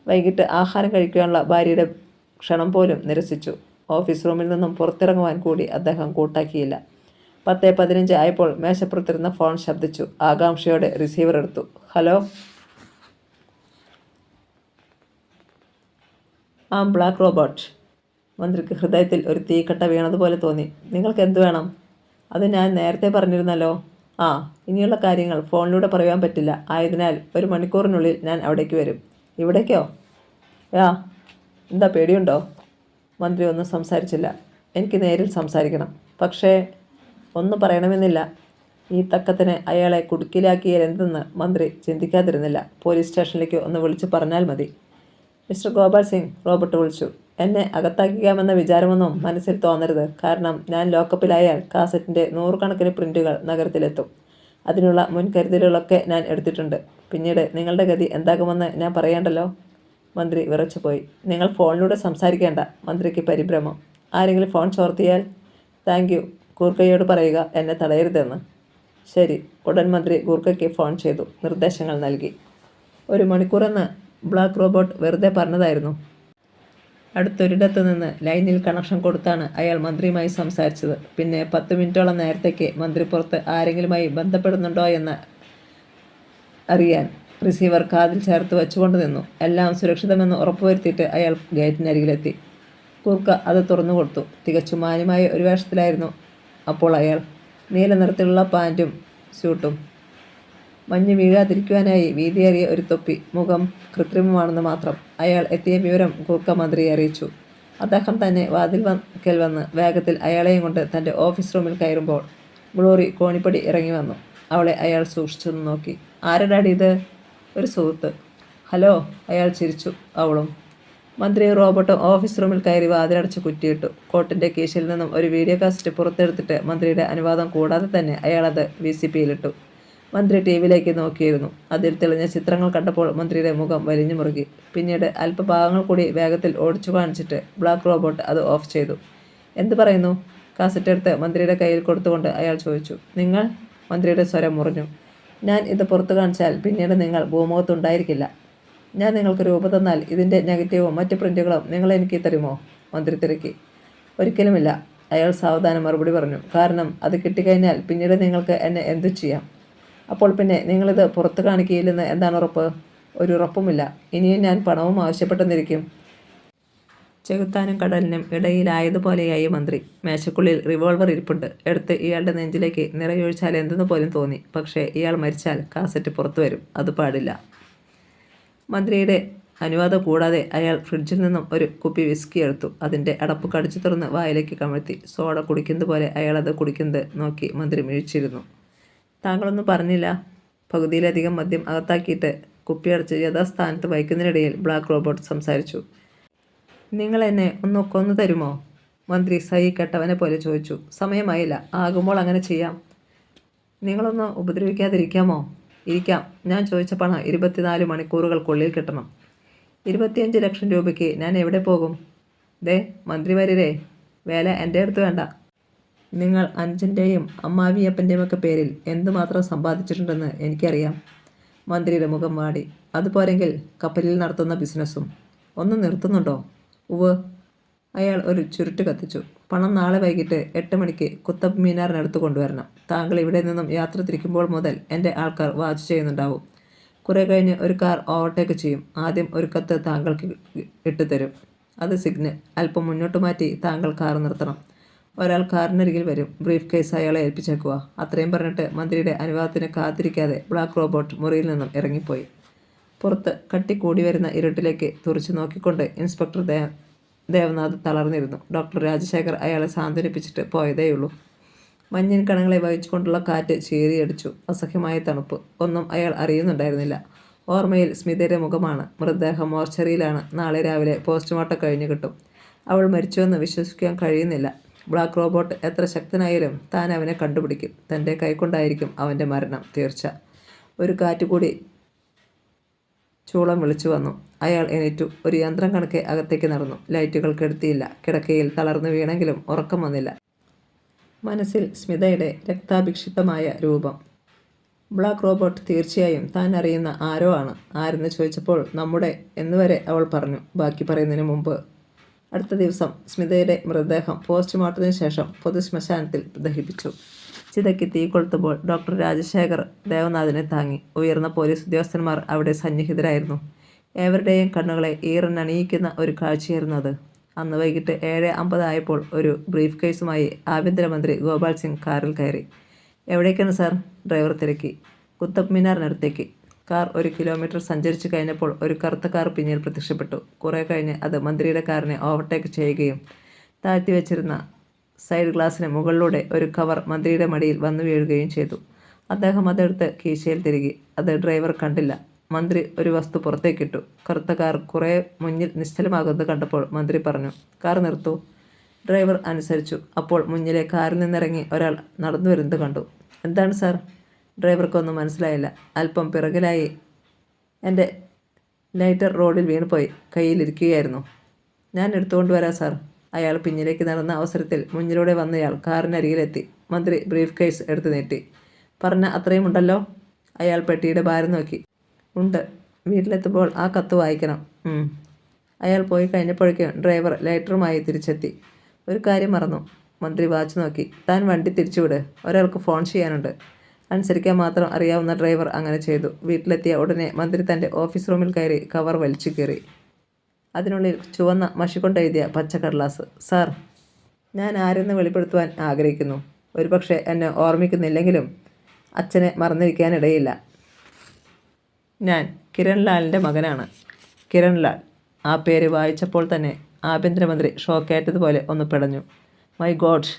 വൈകിട്ട് ആഹാരം കഴിക്കാനുള്ള ഭാര്യയുടെ ക്ഷണം പോലും നിരസിച്ചു. ഓഫീസ് റൂമിൽ നിന്നും പുറത്തിറങ്ങുവാൻ കൂടി അദ്ദേഹം കൂട്ടാക്കിയില്ല. 10:15 ആയപ്പോൾ മേശപ്പുറത്തിരുന്ന ഫോൺ ശബ്ദിച്ചു. ആകാംക്ഷയോടെ റിസീവർ എടുത്തു. ഹലോ. ആ ബ്ലാക്ക് റോബോട്ട്. മന്ത്രിക്ക് ഹൃദയത്തിൽ ഒരു തീക്കട്ട വീണതുപോലെ തോന്നി. നിങ്ങൾക്ക് എന്തു വേണം? അത് ഞാൻ നേരത്തെ പറഞ്ഞിരുന്നല്ലോ. ആ, ഇനിയുള്ള കാര്യങ്ങൾ ഫോണിലൂടെ പറയാൻ പറ്റില്ല. ആയതിനാൽ 1 മണിക്കൂറിനുള്ളിൽ ഞാൻ അവിടേക്ക് വരും. ഇവിടേക്കോ? എന്താ, പേടിയുണ്ടോ? മന്ത്രി ഒന്നും സംസാരിച്ചില്ല. എനിക്ക് നേരിൽ സംസാരിക്കണം. പക്ഷേ ഒന്നും പറയണമെന്നില്ല. ഈ തക്കത്തിന് അയാളെ കുടുക്കിലാക്കിയാലെന്തെന്ന് മന്ത്രി ചിന്തിക്കാതിരുന്നില്ല. പോലീസ് സ്റ്റേഷനിലേക്ക് ഒന്ന് വിളിച്ചു പറഞ്ഞാൽ മതി. മിസ്റ്റർ ഗോപാൽ സിംഗ്, റോബർട്ട് വിളിച്ചു. എന്നെ അകത്താക്കിക്കാമെന്ന വിചാരമൊന്നും മനസ്സിൽ തോന്നരുത്. കാരണം ഞാൻ ലോക്കപ്പിലായാൽ കാസറ്റിൻ്റെ 100 കണക്കിന് പ്രിൻ്റുകൾ നഗരത്തിലെത്തും. അതിനുള്ള മുൻകരുതലുകളൊക്കെ ഞാൻ എടുത്തിട്ടുണ്ട്. പിന്നീട് നിങ്ങളുടെ ഗതി എന്താകുമെന്ന് ഞാൻ പറയേണ്ടല്ലോ. മന്ത്രി വിറച്ചുപോയി. നിങ്ങൾ ഫോണിലൂടെ സംസാരിക്കേണ്ട. മന്ത്രിക്ക് പരിഭ്രമം. ആരെങ്കിലും ഫോൺ ചോർത്തിയാൽ? Thank you. ഗൂർഖയോട് പറയുക എന്നെ തടയരുതെന്ന്. ശരി. ഉടൻ മന്ത്രി ഗൂർഖയ്ക്ക് ഫോൺ ചെയ്തു. നിർദ്ദേശങ്ങൾ നൽകി. 1 മണിക്കൂറെന്ന് ബ്ലാക്ക് റോബോട്ട് വെറുതെ പറഞ്ഞതായിരുന്നു. അടുത്തൊരിടത്ത് നിന്ന് ലൈനിൽ കണക്ഷൻ കൊടുത്താണ് അയാൾ മന്ത്രിയുമായി സംസാരിച്ചത്. പിന്നെ 10 മിനിറ്റോളം നേരത്തേക്ക് മന്ത്രി പുറത്ത് ആരെങ്കിലുമായി ബന്ധപ്പെടുന്നുണ്ടോ എന്ന് അറിയാൻ റിസീവർ കാതിൽ ചേർത്ത് വെച്ചുകൊണ്ട് നിന്നു. എല്ലാം സുരക്ഷിതമെന്ന് ഉറപ്പുവരുത്തിയിട്ട് അയാൾ ഗേറ്റിനരികിലെത്തി. ഗൂർഖ അത് തുറന്നു കൊടുത്തു. തികച്ചും മാന്യമായ ഒരു വേഷത്തിലായിരുന്നു അപ്പോൾ അയാൾ. നീല നിറത്തിലുള്ള പാൻറ്റും സ്യൂട്ടും. മഞ്ഞ് വീഴാതിരിക്കുവാനായി വീതിയേറിയ ഒരു തൊപ്പി. മുഖം കൃത്രിമമാണെന്ന് മാത്രം. അയാൾ എത്തിയ വിവരം ഗൂർഖ മന്ത്രിയെ അറിയിച്ചു. അദ്ദേഹം തന്നെ വാതിൽക്കൽ വന്ന് വേഗത്തിൽ അയാളെയും കൊണ്ട് തൻ്റെ ഓഫീസ് റൂമിൽ കയറുമ്പോൾ ഗ്ലോറി കോണിപ്പടി ഇറങ്ങി വന്നു. അവളെ അയാൾ സൂക്ഷിച്ചു നോക്കി. ആരടാടി ഇത്? ഒരു സുഹൃത്ത്. ഹലോ. അയാൾ ചിരിച്ചു. അവളും. മന്ത്രി റോബോട്ടും ഓഫീസ് റൂമിൽ കയറി വാതിലടച്ച് കുറ്റിയിട്ടു. കോട്ടിൻ്റെ കീശയിൽ നിന്നും ഒരു വീഡിയോ കാസറ്റ് പുറത്തെടുത്തിട്ട് മന്ത്രിയുടെ അനുവാദം കൂടാതെ തന്നെ അയാളത് VCPയിലിട്ടു. മന്ത്രി ടിവിയിലേക്ക് നോക്കിയിരുന്നു. അതിൽ തെളിഞ്ഞ ചിത്രങ്ങൾ കണ്ടപ്പോൾ മന്ത്രിയുടെ മുഖം വലിഞ്ഞു മുറുകി. പിന്നീട് അല്പഭാഗങ്ങൾ കൂടി വേഗത്തിൽ ഓടിച്ചു കാണിച്ചിട്ട് ബ്ലാക്ക് റോബോട്ട് അത് ഓഫ് ചെയ്തു. എന്ത് പറയുന്നു? കാസറ്റ് എടുത്ത് മന്ത്രിയുടെ കയ്യിൽ കൊടുത്തുകൊണ്ട് അയാൾ ചോദിച്ചു. നിങ്ങൾ? മന്ത്രിയുടെ സ്വരം മുറിഞ്ഞു. ഞാൻ ഇത് പുറത്തു കാണിച്ചാൽ പിന്നീട് നിങ്ങൾ ഭൂമുഖത്തുണ്ടായിരിക്കില്ല. ഞാൻ നിങ്ങൾക്ക് രൂപ തന്നാൽ ഇതിൻ്റെ നെഗറ്റീവും മറ്റ് പ്രിൻ്റുകളും നിങ്ങൾ എനിക്ക് തരുമോ? മന്ത്രി തിരക്കി. ഒരിക്കലുമില്ല. അയാൾ സാവധാനം മറുപടി പറഞ്ഞു. കാരണം അത് കിട്ടിക്കഴിഞ്ഞാൽ പിന്നീട് നിങ്ങൾക്ക് എന്നെ എന്തു ചെയ്യാം? അപ്പോൾ പിന്നെ നിങ്ങളിത് പുറത്ത് കാണിക്കുകയില്ലെന്ന് എന്താണ് ഉറപ്പ്? ഒരു ഉറപ്പുമില്ല. ഇനിയും ഞാൻ പണവും ആവശ്യപ്പെട്ടെന്നിരിക്കും. ചെകുത്താനും കടലിനും ഇടയിലായതുപോലെയായി മന്ത്രി. മേശക്കുള്ളിൽ റിവോൾവർ ഇരിപ്പുണ്ട്. എടുത്ത് ഇയാളുടെ നെഞ്ചിലേക്ക് നിറയൊഴിച്ചാൽ എന്തെന്ന് പോലും തോന്നി. പക്ഷേ ഇയാൾ മരിച്ചാൽ കാസറ്റ് പുറത്തു വരും. അത് പാടില്ല. മന്ത്രിയുടെ അനുവാദം കൂടാതെ അയാൾ ഫ്രിഡ്ജിൽ നിന്നും ഒരു കുപ്പി വിസ്കി എടുത്തു. അതിൻ്റെ അടപ്പ് കടിച്ചു തുറന്ന് വായിലേക്ക് കമഴ്ത്തി. സോഡ കുടിക്കുന്നത് പോലെ അയാളത് കുടിക്കുന്നത് നോക്കി മന്ത്രി മിഴിച്ചിരുന്നു. താങ്കളൊന്നും പറഞ്ഞില്ല. പകുതിയിലധികം മദ്യം അകത്താക്കിയിട്ട് കുപ്പിയടച്ച് യഥാസ്ഥാനത്ത് വയ്ക്കുന്നതിനിടയിൽ ബ്ലാക്ക് റോബോട്ട് സംസാരിച്ചു. നിങ്ങൾ എന്നെ ഒന്ന് കൊന്നു തരുമോ? മന്ത്രി സഹി കെട്ടവനെ പോലെ ചോദിച്ചു. സമയമായില്ല. ആകുമ്പോൾ അങ്ങനെ ചെയ്യാം. നിങ്ങളൊന്ന് ഉപദ്രവിക്കാതിരിക്കാമോ? ഇരിക്കാം. ഞാൻ ചോദിച്ച പണം 24 മണിക്കൂറുകൾക്കുള്ളിൽ കിട്ടണം. 25 ലക്ഷം രൂപയ്ക്ക് ഞാൻ എവിടെ പോകും? ദേ മന്ത്രിമാരെ, വേല എൻ്റെ അടുത്ത് വേണ്ട. നിങ്ങൾ അഞ്ചൻ്റെയും അമ്മാവിയപ്പൻ്റെയും ഒക്കെ പേരിൽ എന്തുമാത്രം സമ്പാദിച്ചിട്ടുണ്ടെന്ന് എനിക്കറിയാം. മന്ത്രിയുടെ മുഖം വാടി. അതുപോരെങ്കിൽ കപ്പലിൽ നടത്തുന്ന ബിസിനസ്സും ഒന്ന് നിർത്തുന്നുണ്ടോ? ഉവ്. അയാൾ ഒരു ചുരുട്ട് കത്തിച്ചു. പണം നാളെ വൈകിട്ട് 8 മണിക്ക് കുത്തബ് മീനാറിനടുത്ത് കൊണ്ടുവരണം. താങ്കൾ ഇവിടെ നിന്നും യാത്ര തിരിക്കുമ്പോൾ മുതൽ എൻ്റെ ആൾക്കാർ വാച്ച് ചെയ്യുന്നുണ്ടാവും. കുറേ കഴിഞ്ഞ് ഒരു കാർ ഓവർടേക്ക് ചെയ്യും. ആദ്യം ഒരു കത്ത് താങ്കൾക്ക് ഇട്ടുതരും. അത് സിഗ്നൽ. അല്പം മുന്നോട്ട് മാറ്റി താങ്കൾ കാർ നിർത്തണം. ഒരാൾ കാറിനരികിൽ വരും. ബ്രീഫ് കേസ് അയാളെ ഏൽപ്പിച്ചേക്കുക. അത്രയും പറഞ്ഞിട്ട് മന്ത്രിയുടെ അനുവാദത്തിന് കാത്തിരിക്കാതെ ബ്ലാക്ക് റോബോട്ട് മുറിയിൽ നിന്നും ഇറങ്ങിപ്പോയി. പുറത്ത് കട്ടിക്കൂടി വരുന്ന ഇരുട്ടിലേക്ക് തുറച്ചു നോക്കിക്കൊണ്ട് ഇൻസ്പെക്ടർ ദേവനാഥ് തളർന്നിരുന്നു. ഡോക്ടർ രാജശേഖർ അയാളെ സാന്ത്വനിപ്പിച്ചിട്ട് പോയതേയുള്ളൂ. മഞ്ഞിൻ കണങ്ങളെ വഹിച്ചുകൊണ്ടുള്ള കാറ്റ് ചീറിയടിച്ചു. അസഹ്യമായ തണുപ്പ്. ഒന്നും അയാൾ അറിയുന്നുണ്ടായിരുന്നില്ല. ഓർമ്മയിൽ സ്മിതയുടെ മുഖമാണ്. മൃതദേഹം മോർച്ചറിയിലാണ്. നാളെ രാവിലെ പോസ്റ്റ്മോർട്ടം കഴിഞ്ഞു കിട്ടും. അവൾ മരിച്ചുവെന്ന് വിശ്വസിക്കാൻ കഴിയുന്നില്ല. ബ്ലാക്ക് റോബോട്ട് എത്ര ശക്തനായാലും താൻ അവനെ കണ്ടുപിടിക്കും. തൻ്റെ കൈക്കൊണ്ടായിരിക്കും അവൻ്റെ മരണം, തീർച്ച. ഒരു കാറ്റുകൂടി ചൂളം വിളിച്ചു വന്നു. അയാൾ എണീറ്റു. ഒരു യന്ത്രം കണക്കെ അകത്തേക്ക് നടന്നു. ലൈറ്റുകൾ കെടുത്തിയില്ല. കിടക്കയിൽ തളർന്നു വീണെങ്കിലും ഉറക്കം വന്നില്ല. മനസ്സിൽ സ്മിതയുടെ രക്താഭിക്ഷിപ്തമായ രൂപം. ബ്ലാക്ക് റോബോട്ട് തീർച്ചയായും താൻ അറിയുന്ന ആരോ ആണ്. ആരെന്ന് ചോദിച്ചപ്പോൾ നമ്മുടെ എന്നുവരെ അവൾ പറഞ്ഞു. ബാക്കി പറയുന്നതിന് മുമ്പ് അടുത്ത ദിവസം സ്മിതയുടെ മൃതദേഹം പോസ്റ്റ്മോർട്ടത്തിന് ശേഷം പൊതുശ്മശാനത്തിൽ ദഹിപ്പിച്ചു. ചിതയ്ക്ക് തീ കൊളുത്തുമ്പോൾ ഡോക്ടർ രാജശേഖർ ദേവനാഥിനെ താങ്ങി. ഉയർന്ന പോലീസ് ഉദ്യോഗസ്ഥന്മാർ അവിടെ സന്നിഹിതരായിരുന്നു. ഏവരുടെയും കണ്ണുകളെ ഈറനണിയിക്കുന്ന ഒരു കാഴ്ചയായിരുന്നു അത്. അന്ന് വൈകിട്ട് 7:50 ആയപ്പോൾ ഒരു ബ്രീഫ് കേസുമായി ആഭ്യന്തരമന്ത്രി ഗോപാൽ സിംഗ് കാറിൽ കയറി. എവിടേക്കാണ് സാർ? ഡ്രൈവർ തിരക്കി. കുത്തബ് മീനാറിനടുത്തേക്ക്. കാർ 1 കിലോമീറ്റർ സഞ്ചരിച്ചു കഴിഞ്ഞപ്പോൾ ഒരു കറുത്ത കാർ പിന്നിൽ പ്രത്യക്ഷപ്പെട്ടു. കുറേ കഴിഞ്ഞ് അത് മന്ത്രിയുടെ കാറിനെ ഓവർടേക്ക് ചെയ്യുകയും താഴ്ത്തി വെച്ചിരുന്ന സൈഡ് ഗ്ലാസിന് മുകളിലൂടെ ഒരു കവർ മന്ത്രിയുടെ മടിയിൽ വന്നു വീഴുകയും ചെയ്തു. അദ്ദേഹം അതെടുത്ത് കീശയിൽ തിരുകി. അത് ഡ്രൈവർ കണ്ടില്ല. മന്ത്രി ഒരു വസ്തു പുറത്തേക്കിട്ടു. കറുത്ത കാർ കുറേ മുന്നിൽ നിശ്ചലമാകുന്നത് കണ്ടപ്പോൾ മന്ത്രി പറഞ്ഞു, കാർ നിർത്തൂ. ഡ്രൈവർ അനുസരിച്ചു. അപ്പോൾ മുന്നിലെ കാറിൽ നിന്നിറങ്ങി ഒരാൾ നടന്നു വരുന്നത് കണ്ടു. എന്താണ് സാർ? ഡ്രൈവർക്കൊന്നും മനസ്സിലായില്ല. അല്പം പിറകിലായി എൻ്റെ ലൈറ്റർ റോഡിൽ വീണുപോയി. കയ്യിലിരിക്കുകയായിരുന്നു. ഞാൻ എടുത്തുകൊണ്ടുവരാം സാർ. അയാൾ പിന്നിലേക്ക് നടന്ന അവസരത്തിൽ മുന്നിലൂടെ വന്നയാൾ കാറിനരികിലെത്തി. മന്ത്രി ബ്രീഫ് കേസ് എടുത്തു നീട്ടി. പറഞ്ഞ അത്രയും ഉണ്ടല്ലോ? അയാൾ പെട്ടിയുടെ ഭാരം നോക്കി. ഉണ്ട്. വീട്ടിലെത്തുമ്പോൾ ആ കത്ത് വായിക്കണം. അയാൾ പോയി കഴിഞ്ഞപ്പോഴേക്കും ഡ്രൈവർ ലൈറ്ററുമായി തിരിച്ചെത്തി. ഒരു കാര്യം മറന്നു. മന്ത്രി വാച്ച് നോക്കി. താൻ വണ്ടി തിരിച്ചുവിട്. ഒരാൾക്ക് ഫോൺ ചെയ്യാനുണ്ട്. അനുസരിക്കാൻ മാത്രം അറിയാവുന്ന ഡ്രൈവർ അങ്ങനെ ചെയ്തു. വീട്ടിലെത്തിയ ഉടനെ മന്ത്രി തൻ്റെ ഓഫീസ് റൂമിൽ കയറി കവർ വലിച്ചു കീറി. അതിനുള്ളിൽ ചുവന്ന മഷി കൊണ്ടെഴുതിയ പച്ചക്കടലാസ്. സാർ, ഞാൻ ആരെന്ന് വെളിപ്പെടുത്തുവാൻ ആഗ്രഹിക്കുന്നു. ഒരുപക്ഷെ എന്നെ ഓർമ്മിക്കുന്നില്ലെങ്കിലും അച്ഛനെ മറന്നിരിക്കാനിടയില്ല. ഞാൻ കിരൺലാലിൻ്റെ മകനാണ്. കിരൺലാൽ. ആ പേര് വായിച്ചപ്പോൾ തന്നെ ആഭ്യന്തരമന്ത്രി ഷോക്കേറ്റതുപോലെ ഒന്ന് പിടഞ്ഞു. My God!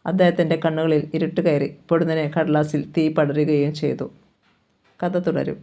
അദ്ദേഹത്തിൻ്റെ കണ്ണുകളിൽ ഇരുട്ട് കയറി. പൊടുന്നനെ കടലാസിൽ തീ പടരുകയും ചെയ്തു. കഥ തുടരും.